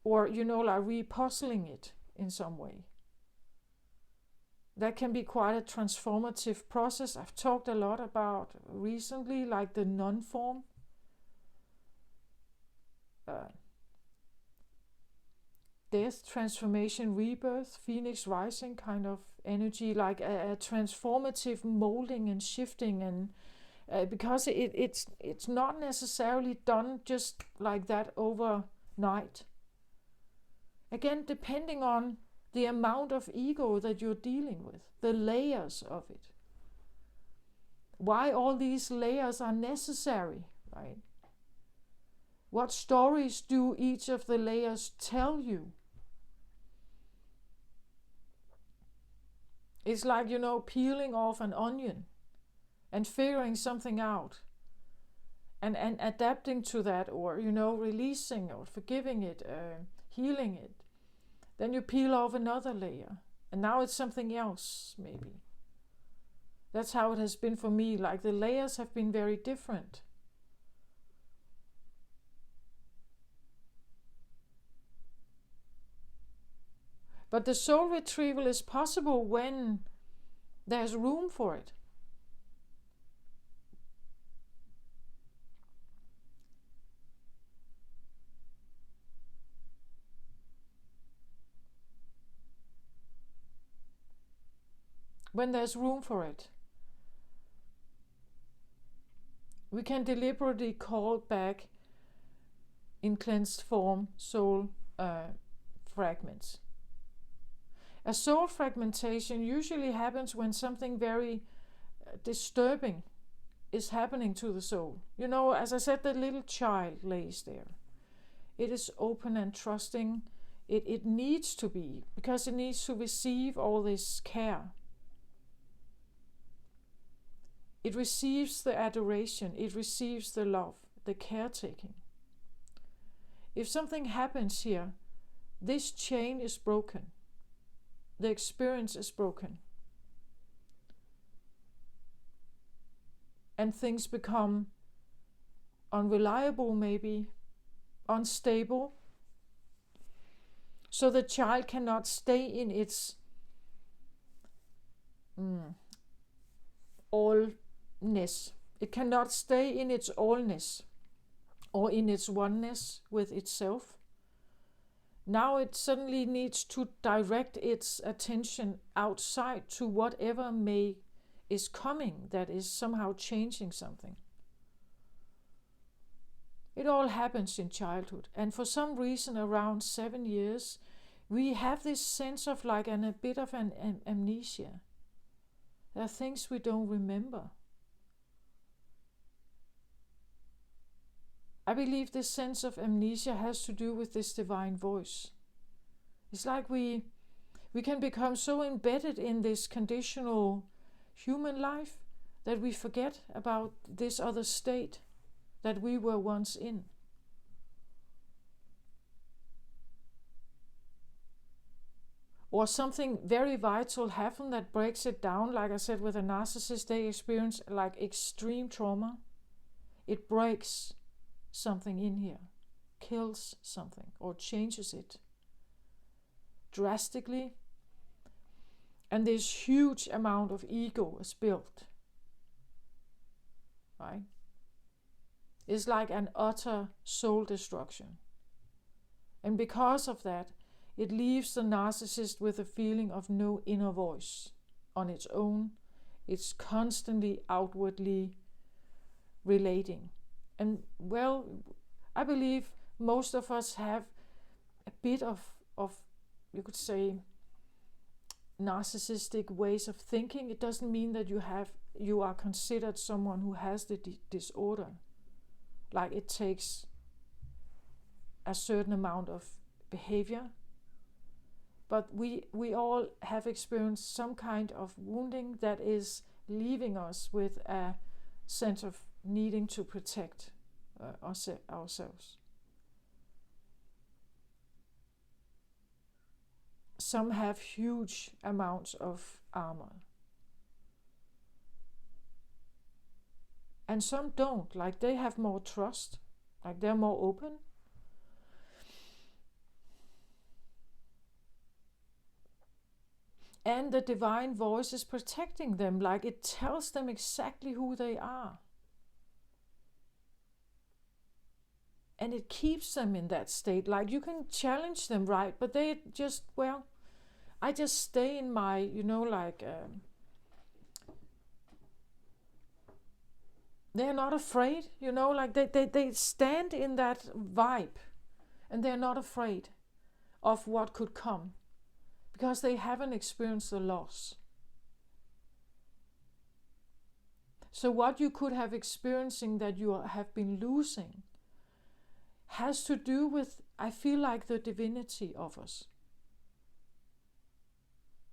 Or, like repuzzling it in some way. That can be quite a transformative process. I've talked a lot about recently, like the non-form. Death, transformation, rebirth, phoenix rising kind of energy, like a transformative molding and shifting, and because it's not necessarily done just like that overnight. Again, depending on the amount of ego that you're dealing with, the layers of it. Why all these layers are necessary, right? What stories do each of the layers tell you? It's like, peeling off an onion and figuring something out and adapting to that, or, releasing or forgiving it, healing it. Then you peel off another layer and now it's something else, maybe. That's how it has been for me. Like the layers have been very different. But the soul retrieval is possible when there's room for it. when there's room for it. We can deliberately call back in cleansed form soul fragments. A soul fragmentation usually happens when something very disturbing is happening to the soul. You know, as I said, the little child lays there. It is open and trusting. It needs to be, because it needs to receive all this care. It receives the adoration. It receives the love, the caretaking. If something happens here, this chain is broken. The experience is broken. And things become unreliable, maybe unstable. So the child cannot stay in its allness. It cannot stay in its allness or in its oneness with itself. Now it suddenly needs to direct its attention outside to whatever is coming that is somehow changing something. It all happens in childhood, and for some reason around 7 years we have this sense of like a bit of an amnesia. There are things we don't remember. I believe this sense of amnesia has to do with this divine voice. It's like we can become so embedded in this conditional human life that we forget about this other state that we were once in. Or something very vital happened that breaks it down. Like I said, with a narcissist, they experience like extreme trauma. It breaks something in here, kills something, or changes it drastically. And this huge amount of ego is built. Right? It's like an utter soul destruction. And because of that, it leaves the narcissist with a feeling of no inner voice on its own. It's constantly outwardly relating. And well, I believe most of us have a bit of you could say, narcissistic ways of thinking. It doesn't mean that you are considered someone who has the disorder. Like it takes a certain amount of behavior. But we all have experienced some kind of wounding that is leaving us with a sense of needing to protect ourselves. Some have huge amounts of armor. And some don't, like they have more trust, like they're more open. And the divine voice is protecting them, like it tells them exactly who they are. And it keeps them in that state. Like you can challenge them, right? But they just, well, I just stay in my, they're not afraid, like they stand in that vibe. And they're not afraid of what could come. Because they haven't experienced the loss. So what you could have experiencing that you have been losing has to do with, I feel like, the divinity of us.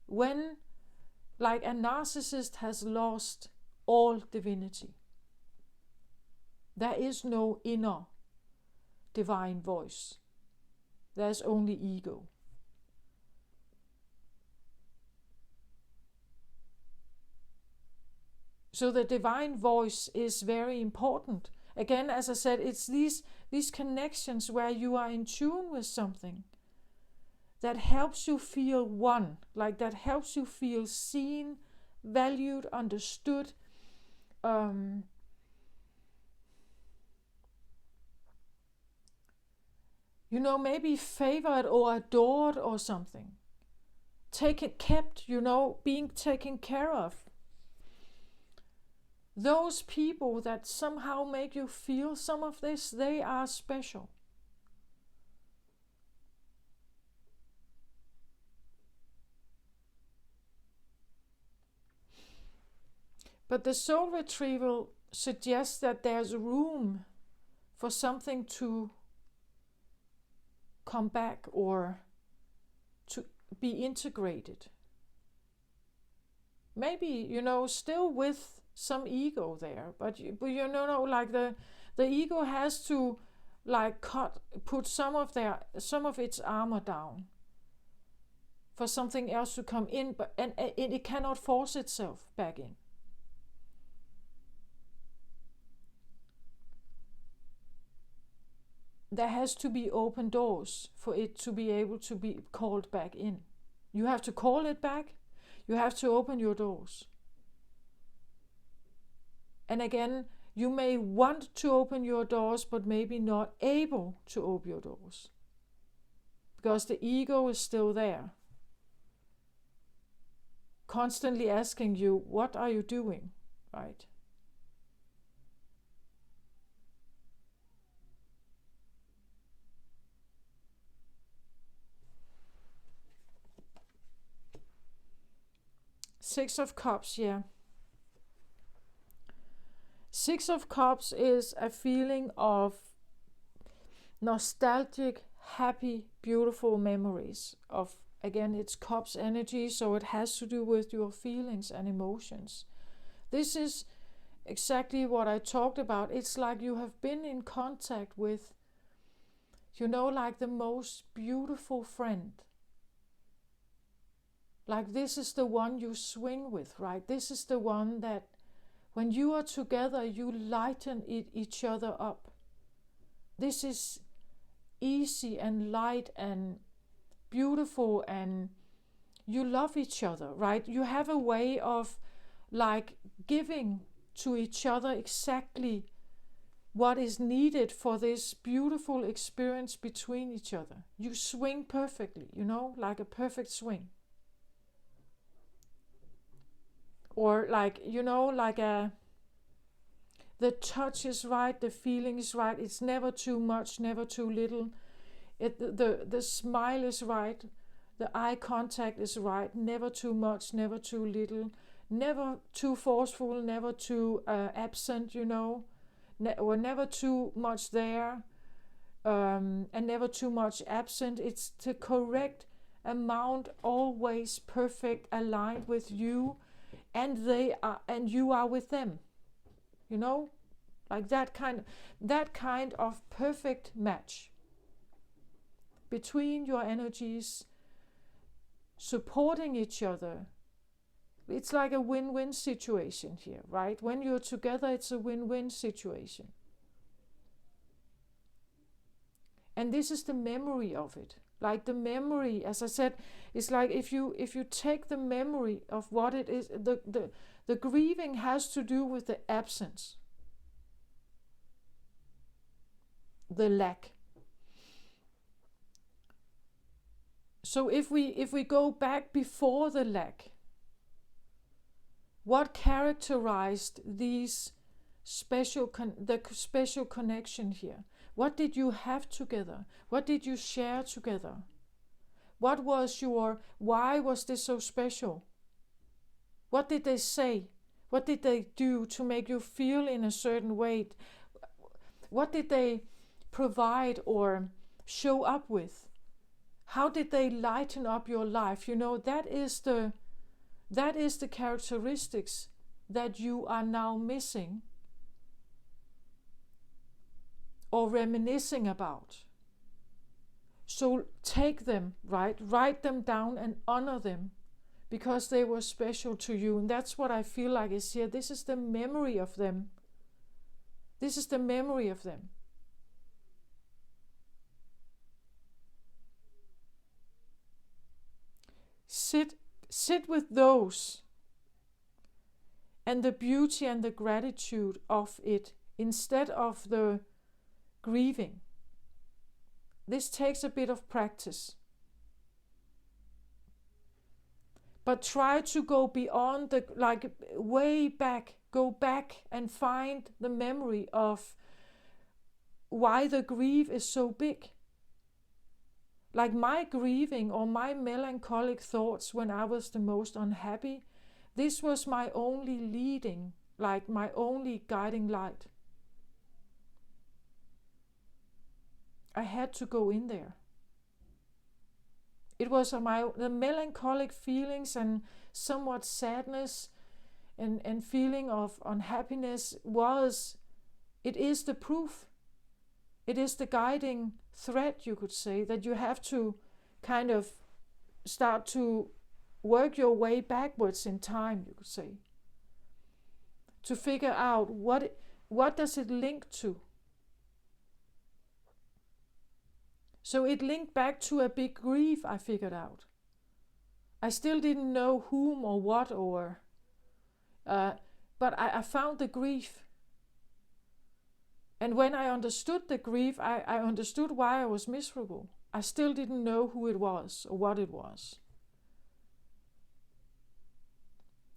When, like, a narcissist has lost all divinity, there is no inner divine voice. There's only ego. So the divine voice is very important. Again, as I said, it's these connections where you are in tune with something that helps you feel one, like that helps you feel seen, valued, understood, maybe favored or adored or something. kept, being taken care of. Those people that somehow make you feel some of this, they are special. But the soul retrieval suggests that there's room for something to come back or to be integrated. Maybe, still with some ego there, but like the ego has to like put some of its armor down for something else to come in, but and it cannot force itself back in. There has to be open doors for it to be able to be called back in. You have to call it back. You have to open your doors. And again, you may want to open your doors, but maybe not able to open your doors. Because the ego is still there. Constantly asking you, what are you doing? Right? Six of Cups, yeah. Six of Cups is a feeling of nostalgic, happy, beautiful memories of, again, it's Cups energy, so it has to do with your feelings and emotions. This is exactly what I talked about. It's like you have been in contact with, like the most beautiful friend. Like this is the one you swing with, right? This is the one that when you are together, you lighten each other up. This is easy and light and beautiful, and you love each other, right? You have a way of like giving to each other exactly what is needed for this beautiful experience between each other. You swing perfectly, like a perfect swing. Or like, the touch is right, the feeling is right. It's never too much, never too little. The smile is right, the eye contact is right. Never too much, never too little. Never too forceful, never too absent, or never too much there, and never too much absent. It's the correct amount, always perfect, aligned with you. And you are with them, like that kind of perfect match between your energies, supporting each other. It's like a win-win situation here, right? When you're together, it's a win-win situation. And this is the memory of it. Like the memory, as I said, it's like if you take the memory of what it is, the grieving has to do with the absence, the lack. So if we go back before the lack, what characterized these special connection here? What did you have together? What did you share together? What was why was this so special? What did they say? What did they do to make you feel in a certain way? What did they provide or show up with? How did they lighten up your life? That is the characteristics that you are now missing or reminiscing about. So take them, right? Write them down and honor them because they were special to you. And that's what I feel like is here. This is the memory of them. This is the memory of them. Sit with those and the beauty and the gratitude of it instead of the grieving. This takes a bit of practice. but try to go beyond the, like way back, go back and find the memory of why the grief is so big. Like my grieving or my melancholic thoughts when I was the most unhappy, this was my only leading, like my only guiding light. I had to go in there. It was the melancholic feelings and somewhat sadness and feeling of unhappiness it is the proof. It is the guiding thread, you could say, that you have to kind of start to work your way backwards in time, you could say, to figure out what does it link to. So it linked back to a big grief, I figured out. I still didn't know whom or what but I found the grief. And when I understood the grief, I understood why I was miserable. I still didn't know who it was or what it was.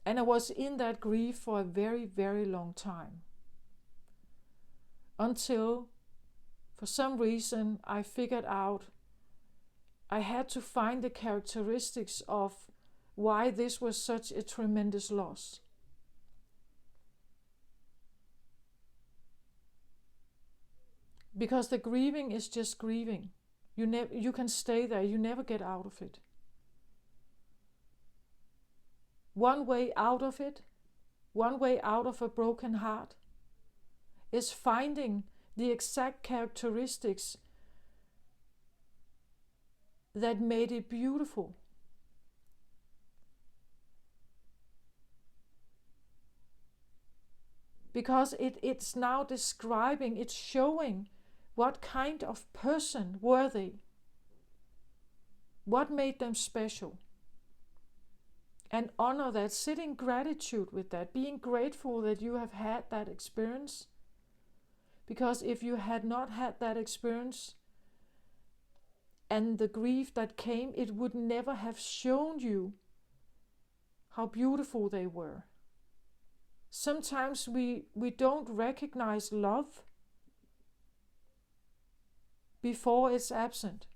And I was in that grief for a very, very long time. Until, for some reason, I figured out I had to find the characteristics of why this was such a tremendous loss. Because the grieving is just grieving. You can stay there, you never get out of it. One way out of it, one way out of a broken heart, is finding the exact characteristics that made it beautiful. Because it's now describing, it's showing what kind of person were they? What made them special? And honor that, sit in gratitude with that, being grateful that you have had that experience. Because if you had not had that experience and the grief that came, it would never have shown you how beautiful they were. Sometimes we don't recognize love before it's absent.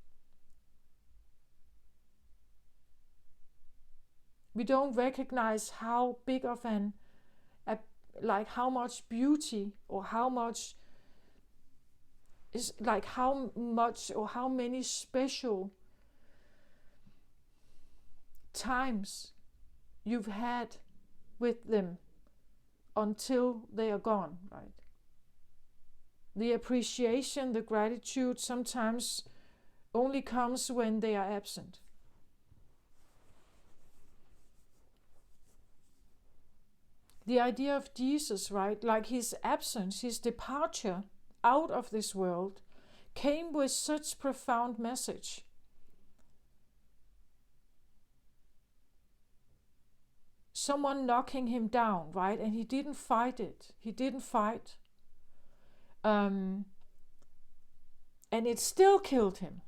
We don't recognize how big of like how much beauty or how much is like how much or how many special times you've had with them until they are gone, right? The appreciation, the gratitude sometimes only comes when they are absent. The idea of Jesus, right? Like his absence, his departure out of this world came with such profound message. Someone knocking him down, right? And he didn't fight it. He didn't fight. And it still killed him.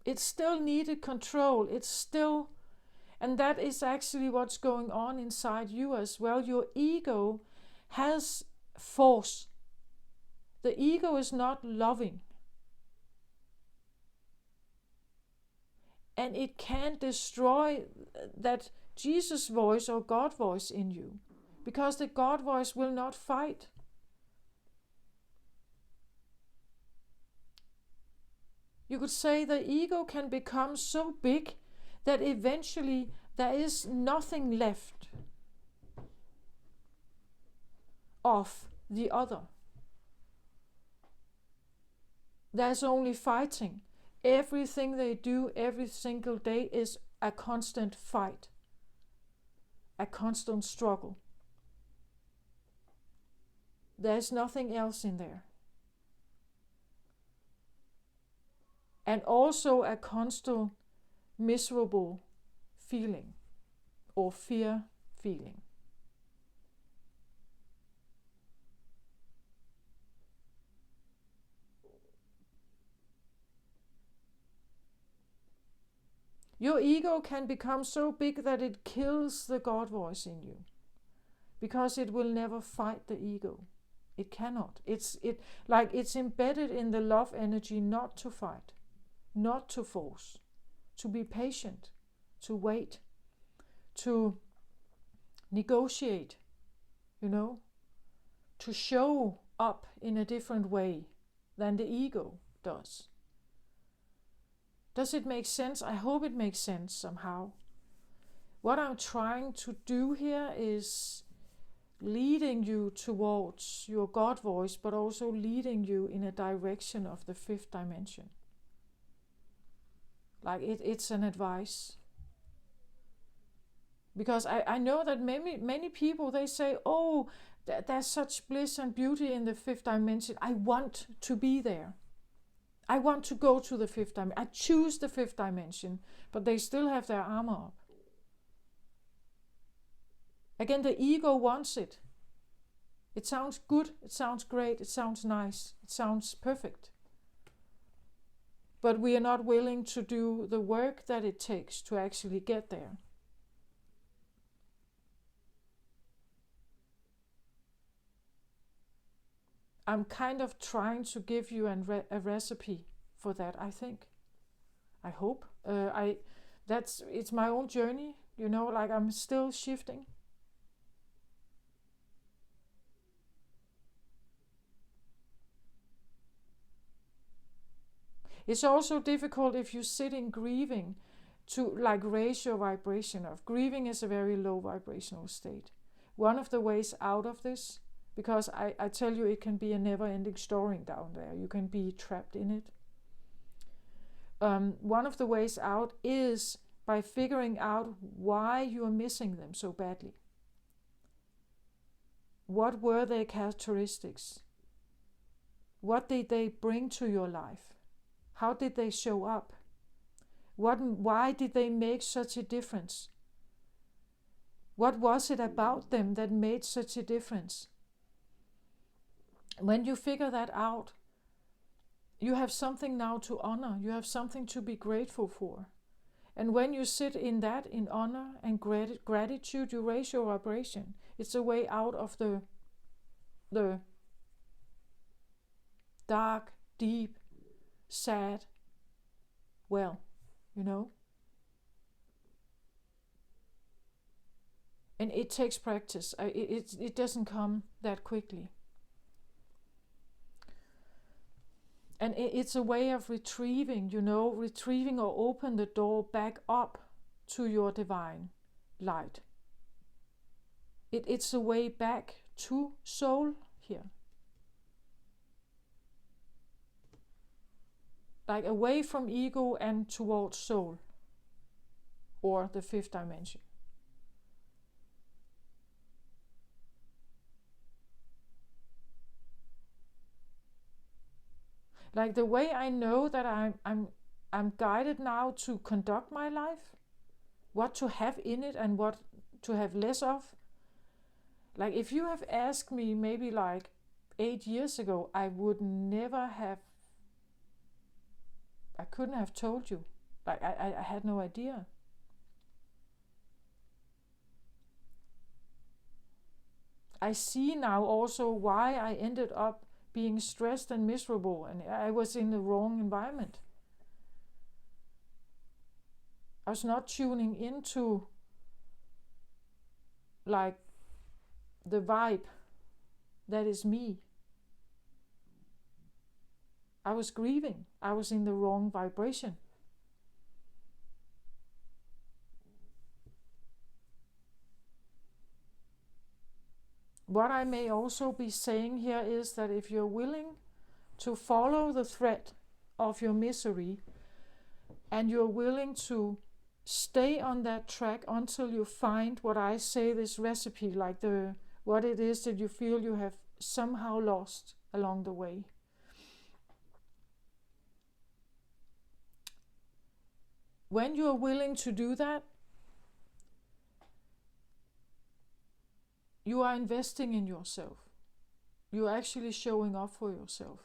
It still needed control. It's still, and that is actually what's going on inside you as well. Your ego has force. The ego is not loving. And it can destroy that Jesus voice or God voice in you. Because the God voice will not fight. You could say the ego can become so big that eventually there is nothing left of the other. There's only fighting. Everything they do every single day is a constant fight, a constant struggle. There's nothing else in there. And also a constant miserable feeling or fear feeling. Your ego can become so big that it kills the God voice in you, because it will never fight the ego. It cannot. It's embedded in the love energy not to fight, not to force, to be patient, to wait, to negotiate, to show up in a different way than the ego does. Does it make sense? I hope it makes sense somehow. What I'm trying to do here is leading you towards your God voice, but also leading you in a direction of the fifth dimension. Like it's an advice. Because I know that many people, they say, oh, there's such bliss and beauty in the fifth dimension. I want to be there. I want to go to the fifth dimension. I choose the fifth dimension, but they still have their armor up. Again, the ego wants it. It sounds good, it sounds great, it sounds nice, it sounds perfect. But we are not willing to do the work that it takes to actually get there. I'm kind of trying to give you a recipe for that, I think. I hope. It's my own journey, like I'm still shifting. It's also difficult if you sit in grieving to raise your vibration of. Grieving is a very low vibrational state. One of the ways out of this, because I tell you, it can be a never-ending story down there. You can be trapped in it. One of the ways out is by figuring out why you are missing them so badly. What were their characteristics? What did they bring to your life? How did they show up? Why did they make such a difference? What was it about them that made such a difference? When you figure that out, you have something now to honor. You have something to be grateful for. And when you sit in that, in honor and gratitude, you raise your vibration. It's a way out of the dark, deep, sad well, And it takes practice. It doesn't come that quickly. And it's a way of retrieving or open the door back up to your divine light. It's a way back to soul here. Like away from ego and towards soul, or the fifth dimension. Like the way I know that I'm guided now to conduct my life, what to have in it and what to have less of. Like if you have asked me maybe 8 years ago, I couldn't have told you. I had no idea. I see now also why I ended up being stressed and miserable, and I was in the wrong environment. I was not tuning into the vibe that is me. I was grieving. I was in the wrong vibration. What I may also be saying here is that if you're willing to follow the thread of your misery and you're willing to stay on that track until you find what I say, this recipe, what it is that you feel you have somehow lost along the way. When you are willing to do that, you are investing in yourself. You are actually showing up for yourself.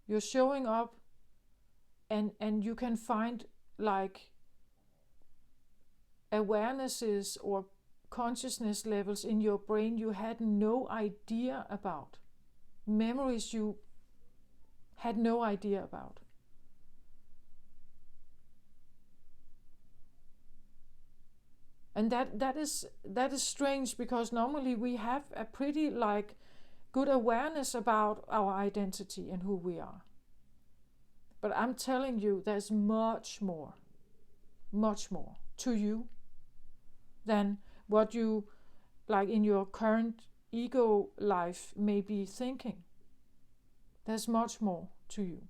You're showing up and you can find like awarenesses or consciousness levels in your brain you had no idea about, memories you had no idea about. And that is strange, because normally we have a pretty like good awareness about our identity and who we are. But I'm telling you, there's much more to you than what you, like in your current ego life, may be thinking. There's much more to you.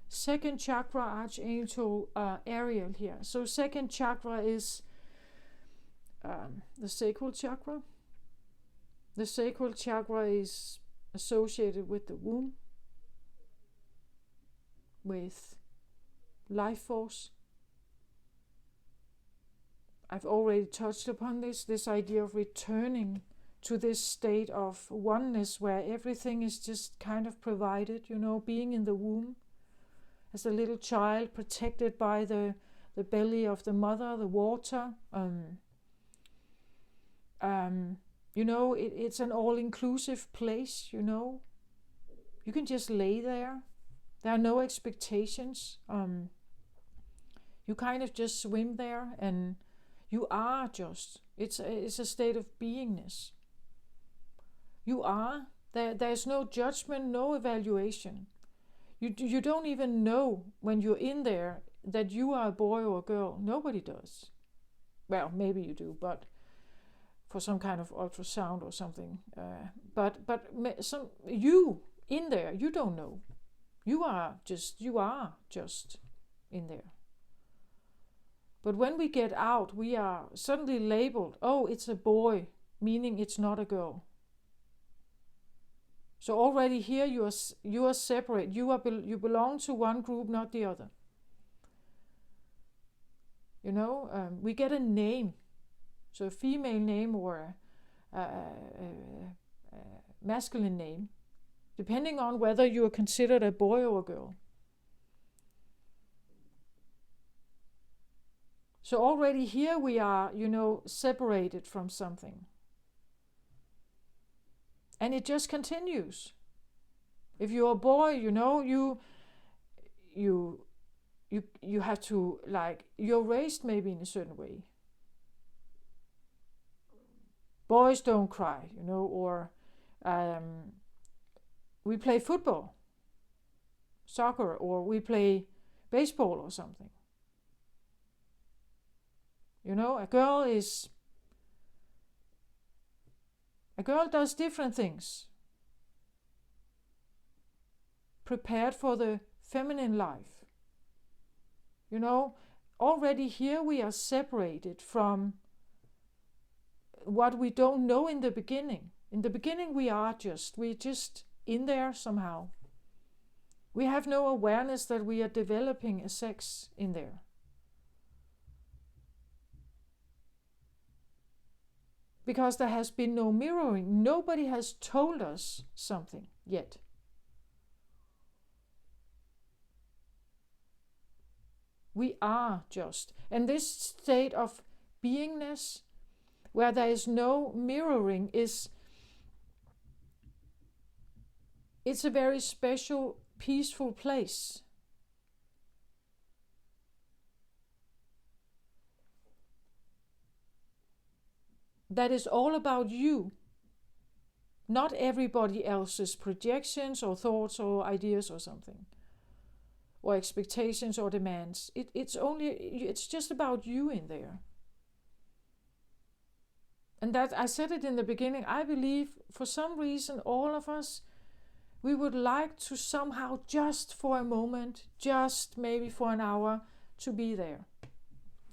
Second chakra, Archangel Ariel here. So second chakra is the sacral chakra. The sacral chakra is associated with the womb, with life force. I've already touched upon this idea of returning to this state of oneness where everything is just kind of provided, being in the womb as a little child, protected by the belly of the mother, the water. It's an all-inclusive place, You can just lay there. There are no expectations. You kind of just swim there, and you are just. It's a state of beingness. You are. There's no judgment, no evaluation. You don't even know when you're in there that you are a boy or a girl. Nobody does. Well, maybe you do, but for some kind of ultrasound or something. But you in there, you don't know. You are just in there. But when we get out, we are suddenly labeled, oh, it's a boy, meaning it's not a girl. So already here you are separate. You belong to one group, not the other. We get a name, so a female name or a masculine name, depending on whether you are considered a boy or a girl. So already here we are, separated from something. And it just continues. If you're a boy, you have to, like, you're raised maybe in a certain way. Boys don't cry, or we play football, soccer, or we play baseball or something. A girl does different things, prepared for the feminine life. Already here we are separated from what we don't know in the beginning. In the beginning we're just in there somehow. We have no awareness that we are developing a sex in there. Because there has been no mirroring. Nobody has told us something yet. We are just. And this state of beingness, where there is no mirroring, it's a very special, peaceful place. That is all about you, not everybody else's projections or thoughts or ideas or something, or expectations or demands. It's just about you in there. And that, I said it in the beginning, I believe for some reason all of us, we would like to somehow, just for a moment, just maybe for an hour, to be there.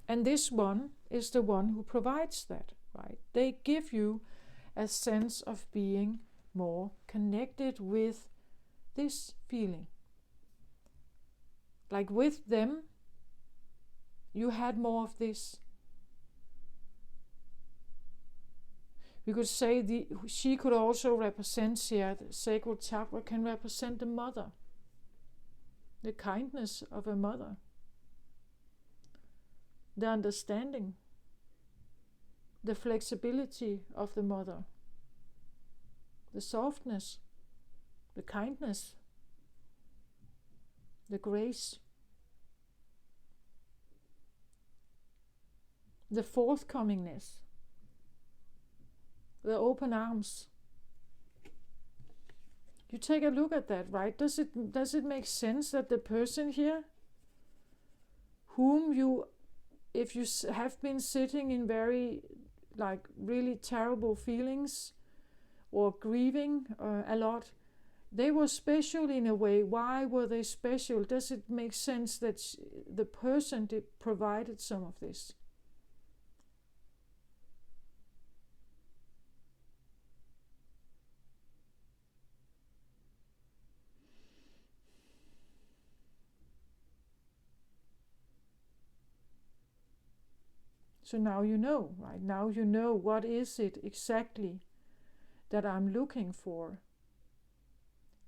And this one is the one who provides that. Right? They give you a sense of being more connected with this feeling. Like with them, you had more of this. We could say she could also represent here, the sacral chakra can represent the mother, the kindness of a mother, the understanding, the flexibility of the mother, the softness, the kindness, the grace, the forthcomingness, the open arms. You take a look at that, right? Does it make sense that the person here, whom you, if you have been sitting in very, like, really terrible feelings or grieving a lot, they were special in a way. Why were they special? Does it make sense that the person provided some of this? So now you know, right? Now you know what is it exactly that I'm looking for.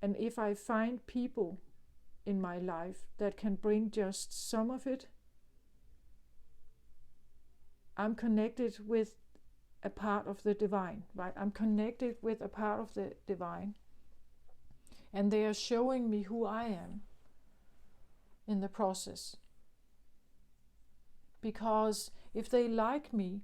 And if I find people in my life that can bring just some of it, I'm connected with a part of the divine, right? I'm connected with a part of the divine. And they are showing me who I am in the process. Because if they like me,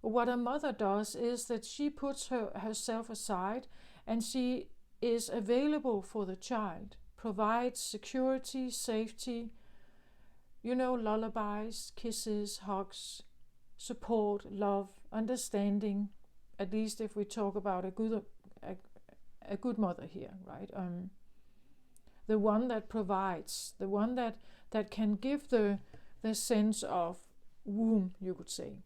what a mother does is that she puts herself aside and she is available for the child, provides security, safety, lullabies, kisses, hugs, support, love, understanding, at least if we talk about a good mother here, right? The one that provides, the one that can give the sense of womb, you could say.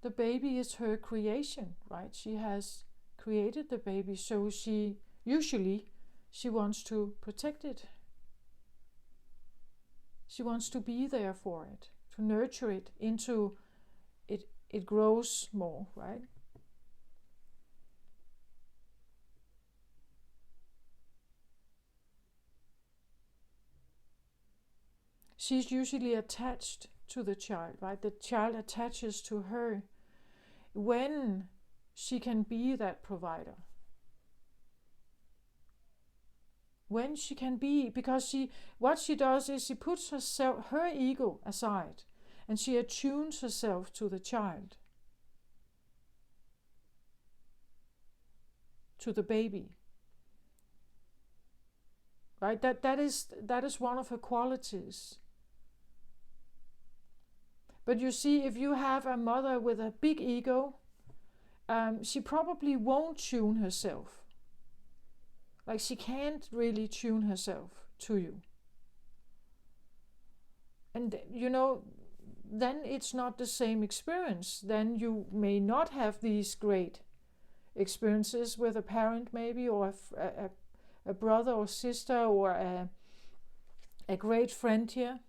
The baby is her creation, right? She has created the baby, so she wants to protect it. She wants to be there for it, to nurture it into it grows more, right? She's usually attached to the child, right? The child attaches to her when she can be that provider. When she can be, because what she does is she puts her ego aside and she attunes herself to the child, to the baby. Right? That is one of her qualities. But you see, if you have a mother with a big ego, she probably won't tune herself. Like, she can't really tune herself to you. And, then it's not the same experience. Then you may not have these great experiences with a parent, maybe, or a brother or sister, or a great friend here.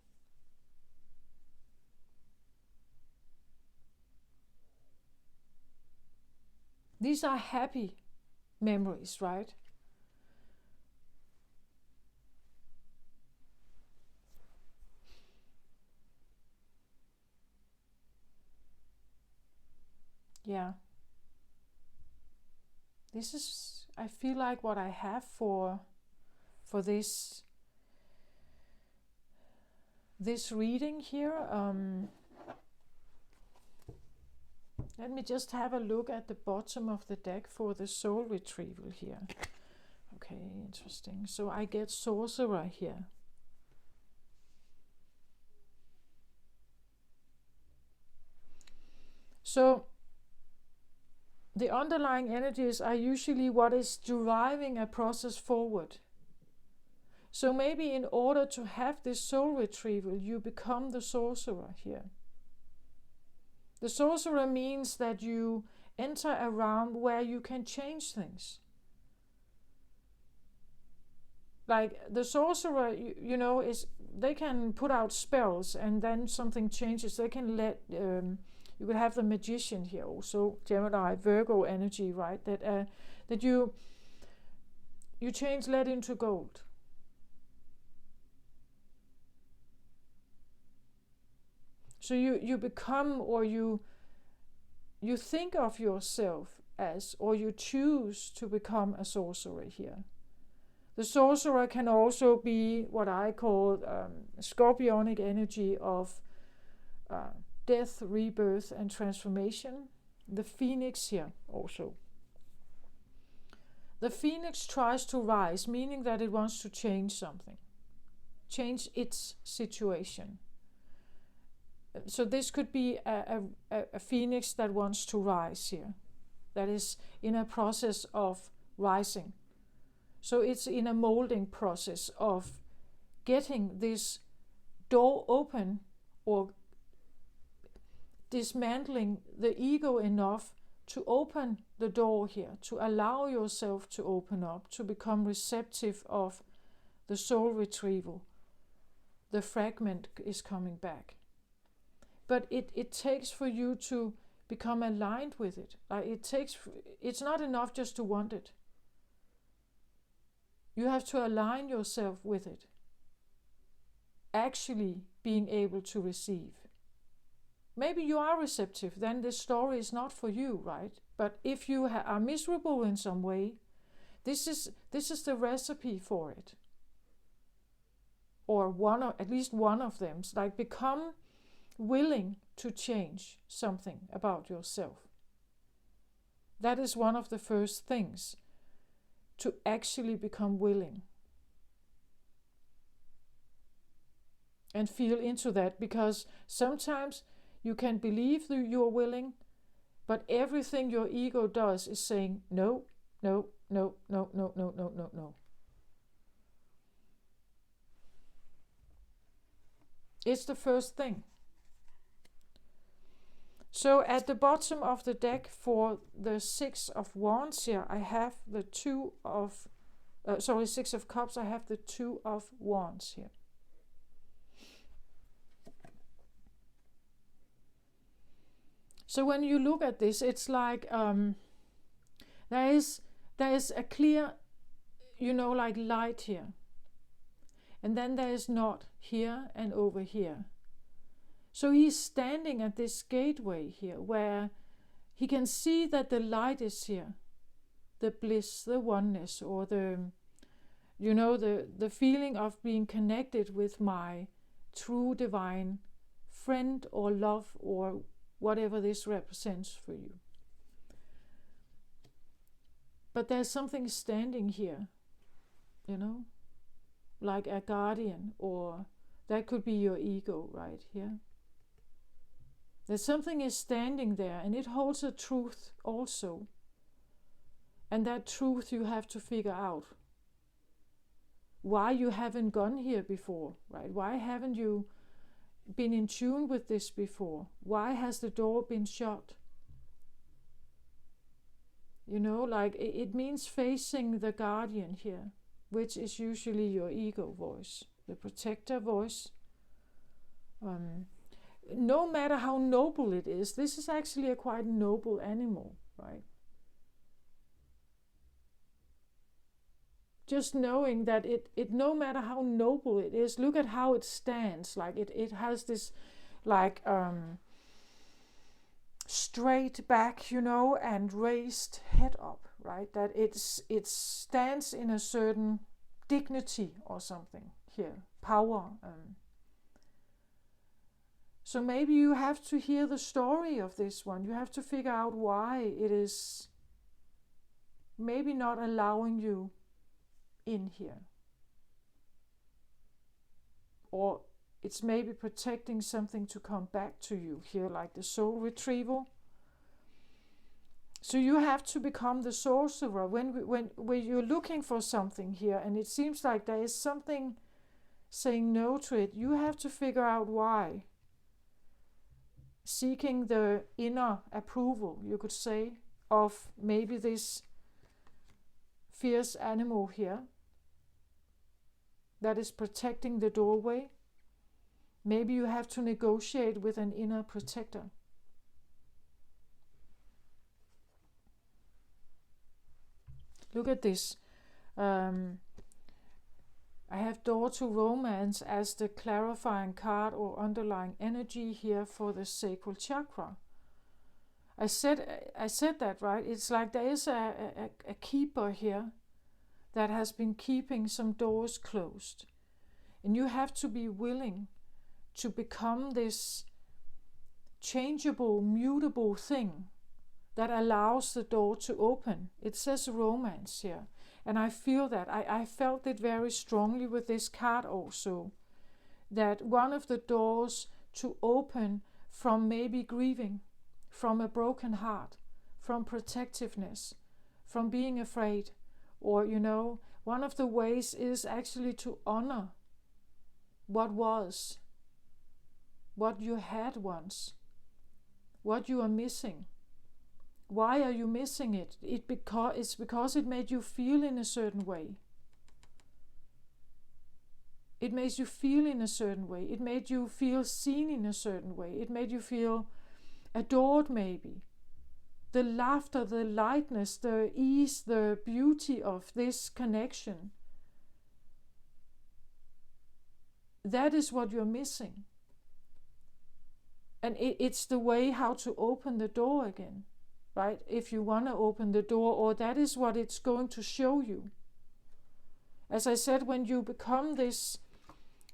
These are happy memories, right? Yeah. This is, I feel like, what I have for this reading here. Let me just have a look at the bottom of the deck for the soul retrieval here. Okay, interesting. So I get Sorcerer here. So the underlying energies are usually what is driving a process forward. So maybe in order to have this soul retrieval, you become the Sorcerer here. The Sorcerer means that you enter a realm where you can change things. like the sorcerer, you know, is they can put out spells and then something changes. They can let you could have the magician here also, Gemini, Virgo energy, right? That you change lead into gold. So you become, or you think of yourself as, or you choose to become a sorcerer here. The sorcerer can also be what I call scorpionic energy of death, rebirth, and transformation. The phoenix here also. The phoenix tries to rise, meaning that it wants to change something, change its situation. So this could be a phoenix that wants to rise here, that is in a process of rising. So it's in a molding process of getting this door open, or dismantling the ego enough to open the door here, to allow yourself to open up, to become receptive of the soul retrieval. The fragment is coming back. But it takes for you to become aligned with it. It's not enough just to want it. You have to align yourself with it, actually being able to receive. Maybe you are receptive, then this story is not for you, right? But if you are miserable in some way, this is the recipe for it. Or at least one of them. Like, become willing to change something about yourself. That is one of the first things, to actually become willing. And feel into that, because sometimes you can believe that you're willing, but everything your ego does is saying no, no, no, no, no, no, no, no, no. It's the first thing. So at the bottom of the deck for the Six of Wands here, I have the Six of Cups, I have the Two of Wands here. So when you look at this, it's like there is a clear, like light here. And then there is not here and over here. So he's standing at this gateway here where he can see that the light is here. The bliss, the oneness, or the feeling of being connected with my true divine friend or love, or whatever this represents for you. But there's something standing here, like a guardian, or that could be your ego right here. That something is standing there, and it holds a truth also. And that truth you have to figure out. Why you haven't gone here before, right? Why haven't you been in tune with this before? Why has the door been shut? It means facing the guardian here, which is usually your ego voice, the protector voice. No matter how noble it is, this is actually a quite noble animal, right? Just knowing that it no matter how noble it is, look at how it stands. Like it has this straight back, and raised head up, right? That it stands in a certain dignity or something here, power. So maybe you have to hear the story of this one. You have to figure out why it is maybe not allowing you in here. Or it's maybe protecting something to come back to you here, like the soul retrieval. So you have to become the sorcerer when you're looking for something here, and it seems like there is something saying no to it. You have to figure out why. Seeking the inner approval, you could say, of maybe this fierce animal here. that is protecting the doorway. Maybe you have to negotiate with an inner protector. Look at this. I have Door to Romance as the clarifying card or underlying energy here for the sacral chakra. I said that, right? It's like there is a keeper here that has been keeping some doors closed. And you have to be willing to become this changeable, mutable thing that allows the door to open. It says romance here. And I feel that. I felt it very strongly with this card also. That one of the doors to open from maybe grieving, from a broken heart, from protectiveness, from being afraid, or, one of the ways is actually to honor what was, what you had once, what you are missing. Why are you missing it? It's because it made you feel in a certain way. It makes you feel in a certain way. It made you feel seen in a certain way. It made you feel adored maybe. The laughter, the lightness, the ease, the beauty of this connection. That is what you're missing. And it's the way how to open the door again. Right? If you want to open the door, or that is what it's going to show you. As I said, when you become this,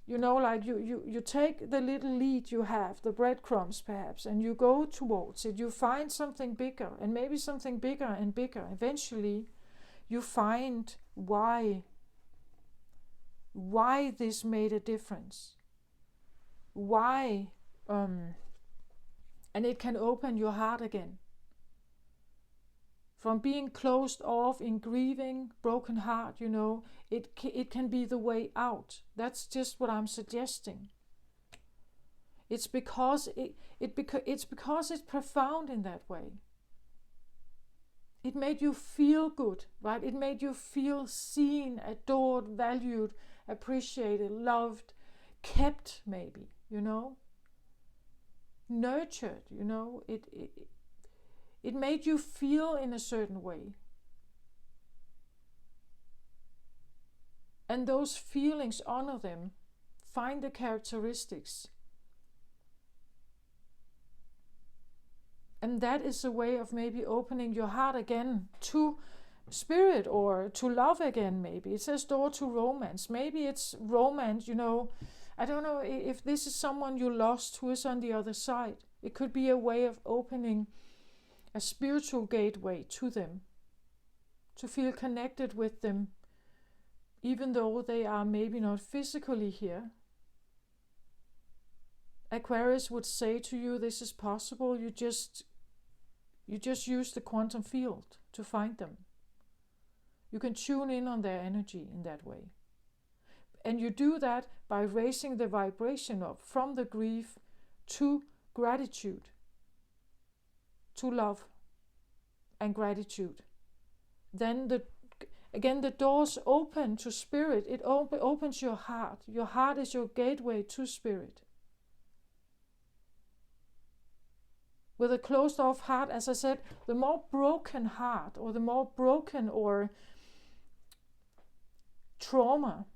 like you take the little lead you have, the breadcrumbs perhaps, and you go towards it, you find something bigger, and maybe something bigger and bigger. Eventually, you find why this made a difference. Why, and it can open your heart again. From being closed off in grieving, broken heart, it can be the way out. That's just what I'm suggesting. It's because it's profound in that way. It made you feel good, right? It made you feel seen, adored, valued, appreciated, loved, kept, maybe, nurtured, It made you feel in a certain way. And those feelings, honor them. Find the characteristics. And that is a way of maybe opening your heart again to spirit or to love again, maybe. It says door to romance. Maybe it's romance, I don't know if this is someone you lost who is on the other side. It could be a way of opening a spiritual gateway to them, to feel connected with them, even though they are maybe not physically here. Aquarius would say to you, this is possible. You just use the quantum field to find them. You can tune in on their energy in that way. And you do that by raising the vibration up from the grief to gratitude, to love and gratitude. Then the doors open to spirit. It opens your heart. Your heart is your gateway to spirit. With a closed off heart, as I said, the more broken heart, or the more broken or trauma,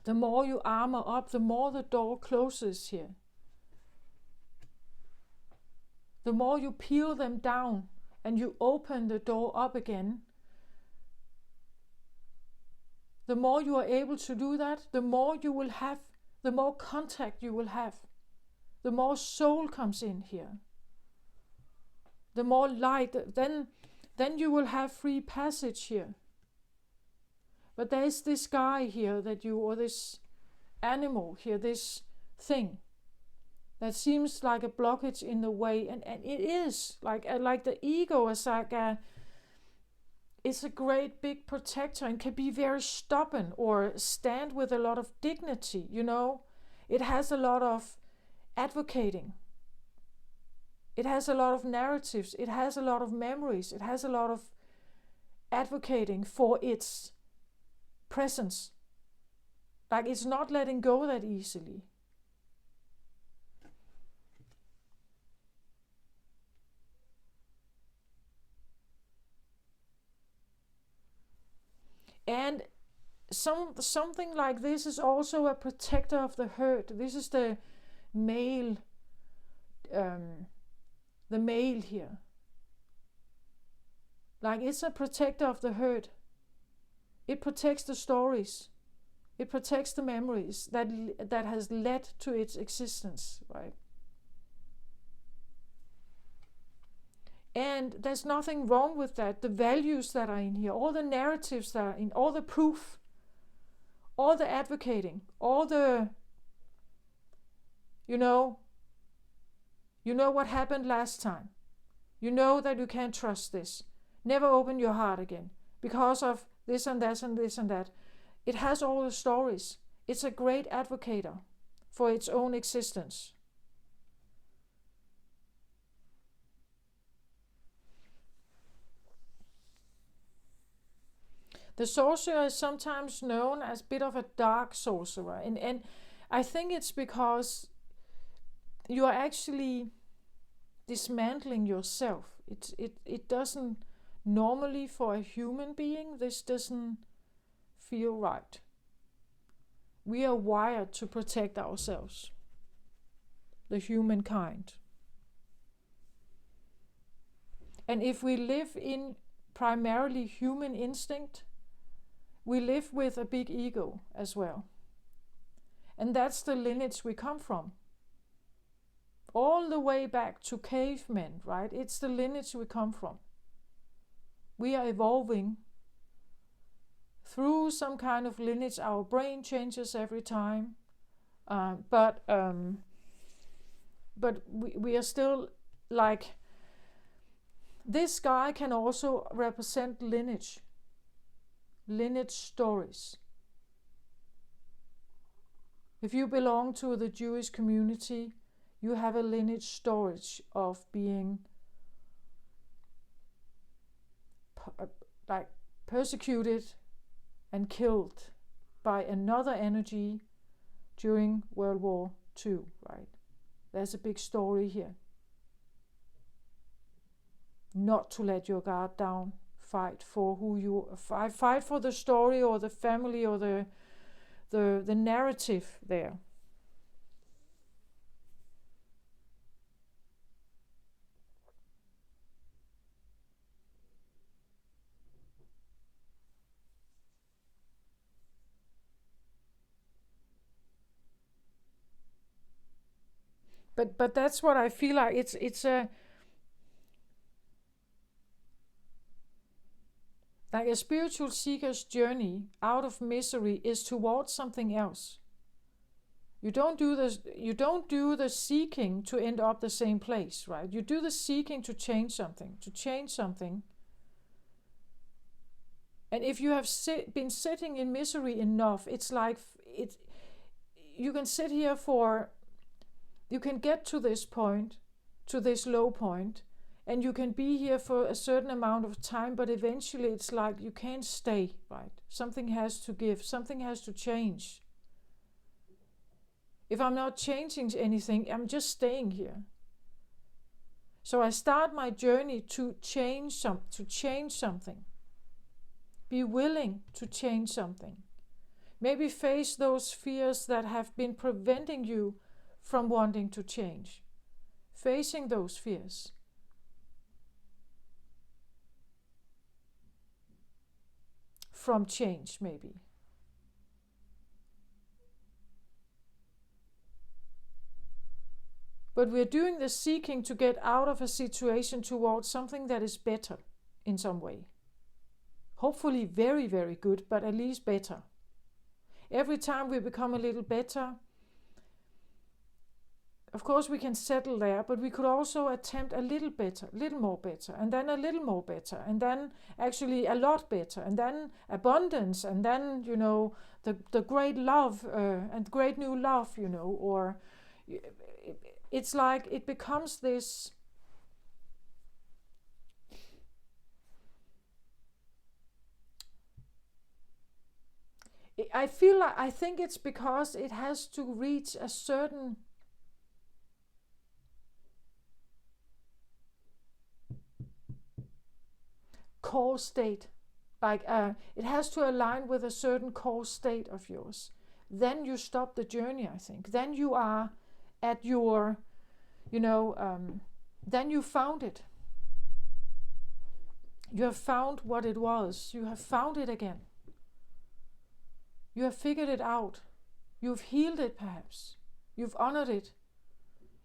the more you armor up, the more the door closes here. The more you peel them down and you open the door up again, the more you are able to do that, the more you will have, the more contact you will have, the more soul comes in here, the more light, then you will have free passage here. But there is this guy here or this animal here, this thing, that seems like a blockage in the way, and it is like the ego is like it's a great big protector and can be very stubborn or stand with a lot of dignity. It has a lot of advocating. It has a lot of narratives. It has a lot of memories. It has a lot of advocating for its presence. Like it's not letting go that easily. And something like this is also a protector of the hurt. This is the male, here. Like it's a protector of the hurt. It protects the stories. It protects the memories that has led to its existence, right? And there's nothing wrong with that. The values that are in here, all the narratives that are in, all the proof, all the advocating, all the, you know what happened last time. You know that you can't trust this. Never open your heart again because of this and that and this and that. It has all the stories. It's a great advocator for its own existence. The sorcerer is sometimes known as a bit of a dark sorcerer, and I think it's because you are actually dismantling yourself. It doesn't normally, for a human being, this doesn't feel right. We are wired to protect ourselves, the humankind. And if we live in primarily human instinct, we live with a big ego as well. And that's the lineage we come from. All the way back to cavemen, right? It's the lineage we come from. We are evolving through some kind of lineage. Our brain changes every time. But we are still like, this guy can also represent lineage stories. If you belong to the Jewish community, you have a lineage storage of being persecuted and killed by another energy during World War II, right? There's a big story here. Not to let your guard down. Fight for who you fight for the story or the family or the narrative there. But that's what I feel like. It's a like a spiritual seeker's journey out of misery is towards something else. You don't do the seeking to end up the same place, right? You do the seeking to change something. And if you have been sitting in misery enough, it's like you can sit here you can get to this point, to this low point, and you can be here for a certain amount of time, but eventually it's like you can't stay, right? Something has to give, something has to change. If I'm not changing anything, I'm just staying here. So I start my journey to change something. Be willing to change something. Maybe face those fears that have been preventing you from wanting to change. Facing those fears. From change, maybe. But we're doing the seeking to get out of a situation towards something that is better in some way. Hopefully very, very good, but at least better. Every time we become a little better, of course we can settle there, but we could also attempt a little better, a little more better, and then a little more better, and then actually a lot better, and then abundance, and then, the great love and great new love, or it's like it becomes this I think it's because it has to reach a certain core state. Like it has to align with a certain core state of yours. Then you stop the journey, I think. Then you are at your, then you found it. You have found what it was. You have found it again. You have figured it out. You've healed it, perhaps. You've honored it.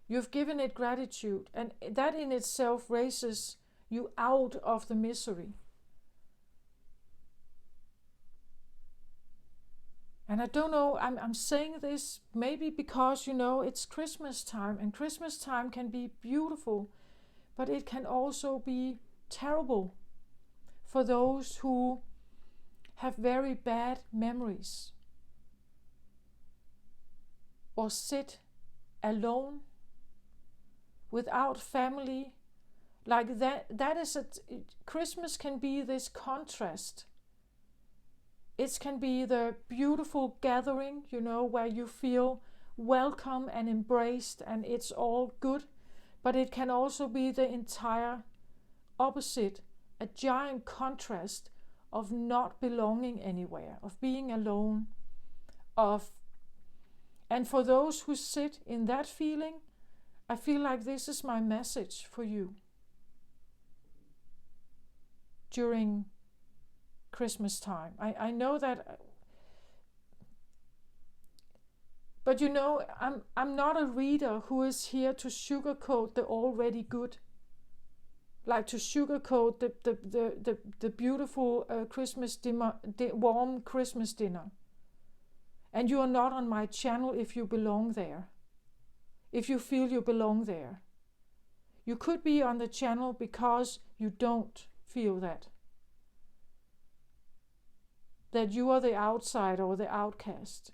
You've given it gratitude. And that in itself raises you out of the misery. And I don't know, I'm saying this maybe because, it's Christmas time. And Christmas time can be beautiful. But it can also be terrible for those who have very bad memories or sit alone without family. Like that is Christmas can be this contrast. It can be the beautiful gathering, where you feel welcome and embraced and it's all good. But it can also be the entire opposite, a giant contrast of not belonging anywhere, of being alone, and for those who sit in that feeling, I feel like this is my message for you during Christmas time. I know that, but I'm not a reader who is here to sugarcoat the already good. Like to sugarcoat the beautiful Christmas dinner, warm Christmas dinner. And you are not on my channel if you belong there. If you feel you belong there. You could be on the channel because you don't feel that. That you are the outsider or the outcast.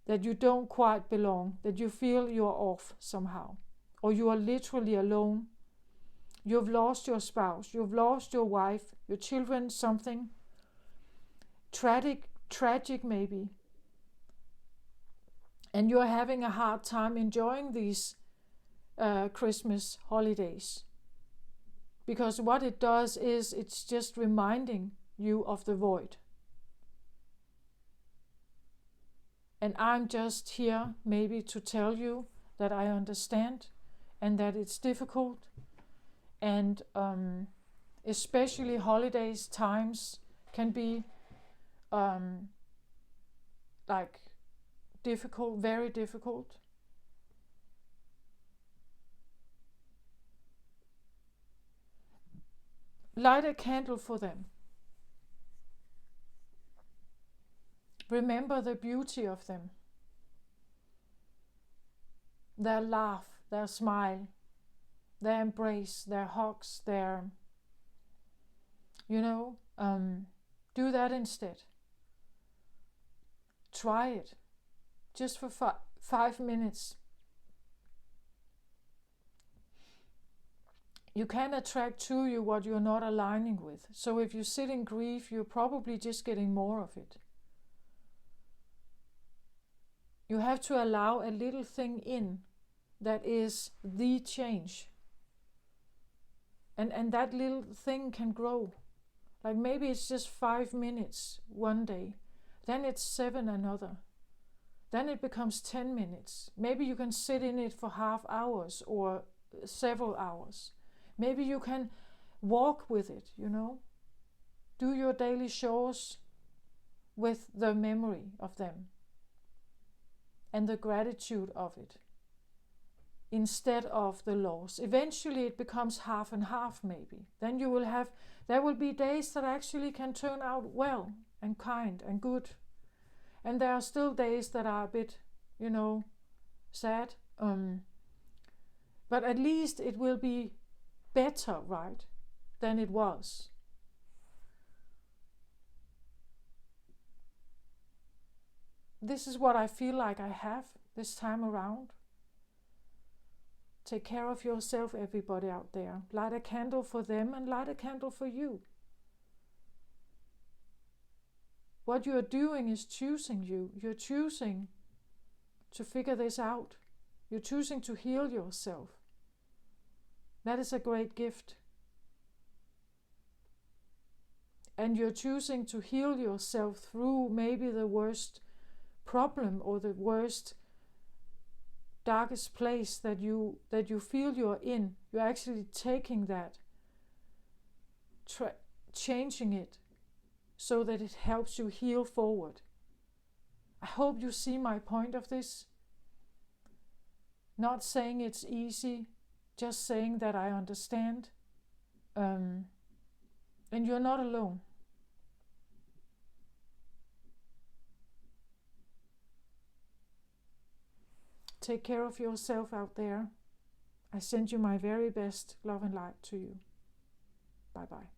That you don't quite belong. That you feel you are off somehow. Or you are literally alone. You've lost your spouse. You've lost your wife, your children, something. Tragic maybe. And you're having a hard time enjoying these Christmas holidays. Because what it does is it's just reminding you of the void. And I'm just here maybe to tell you that I understand and that it's difficult. And especially holidays times can be like difficult, very difficult. Light a candle for them. Remember the beauty of them. Their laugh, their smile, their embrace, their hugs, do that instead. Try it. Just for 5 minutes. You can attract to you what you're not aligning with. So if you sit in grief, you're probably just getting more of it. You have to allow a little thing in that is the change. And that little thing can grow. Like maybe it's just 5 minutes one day. Then it's 7 another. Then it becomes 10 minutes. Maybe you can sit in it for half hours or several hours. Maybe you can walk with it, Do your daily chores with the memory of them and the gratitude of it instead of the loss. Eventually it becomes half and half maybe. Then there will be days that actually can turn out well and kind and good. And there are still days that are a bit, sad. But at least it will be better, right, than it was. This is what I feel like I have this time around. Take care of yourself, everybody out there. Light a candle for them and light a candle for you. What you are doing is choosing you. You're choosing to figure this out. You're choosing to heal yourself. That is a great gift. And you're choosing to heal yourself through maybe the worst problem or the worst, darkest place that you feel you're in. You're actually taking that, changing it so that it helps you heal forward. I hope you see my point of this. Not saying it's easy, just saying that I understand. And you're not alone. Take care of yourself out there. I send you my very best love and light to you. Bye-bye.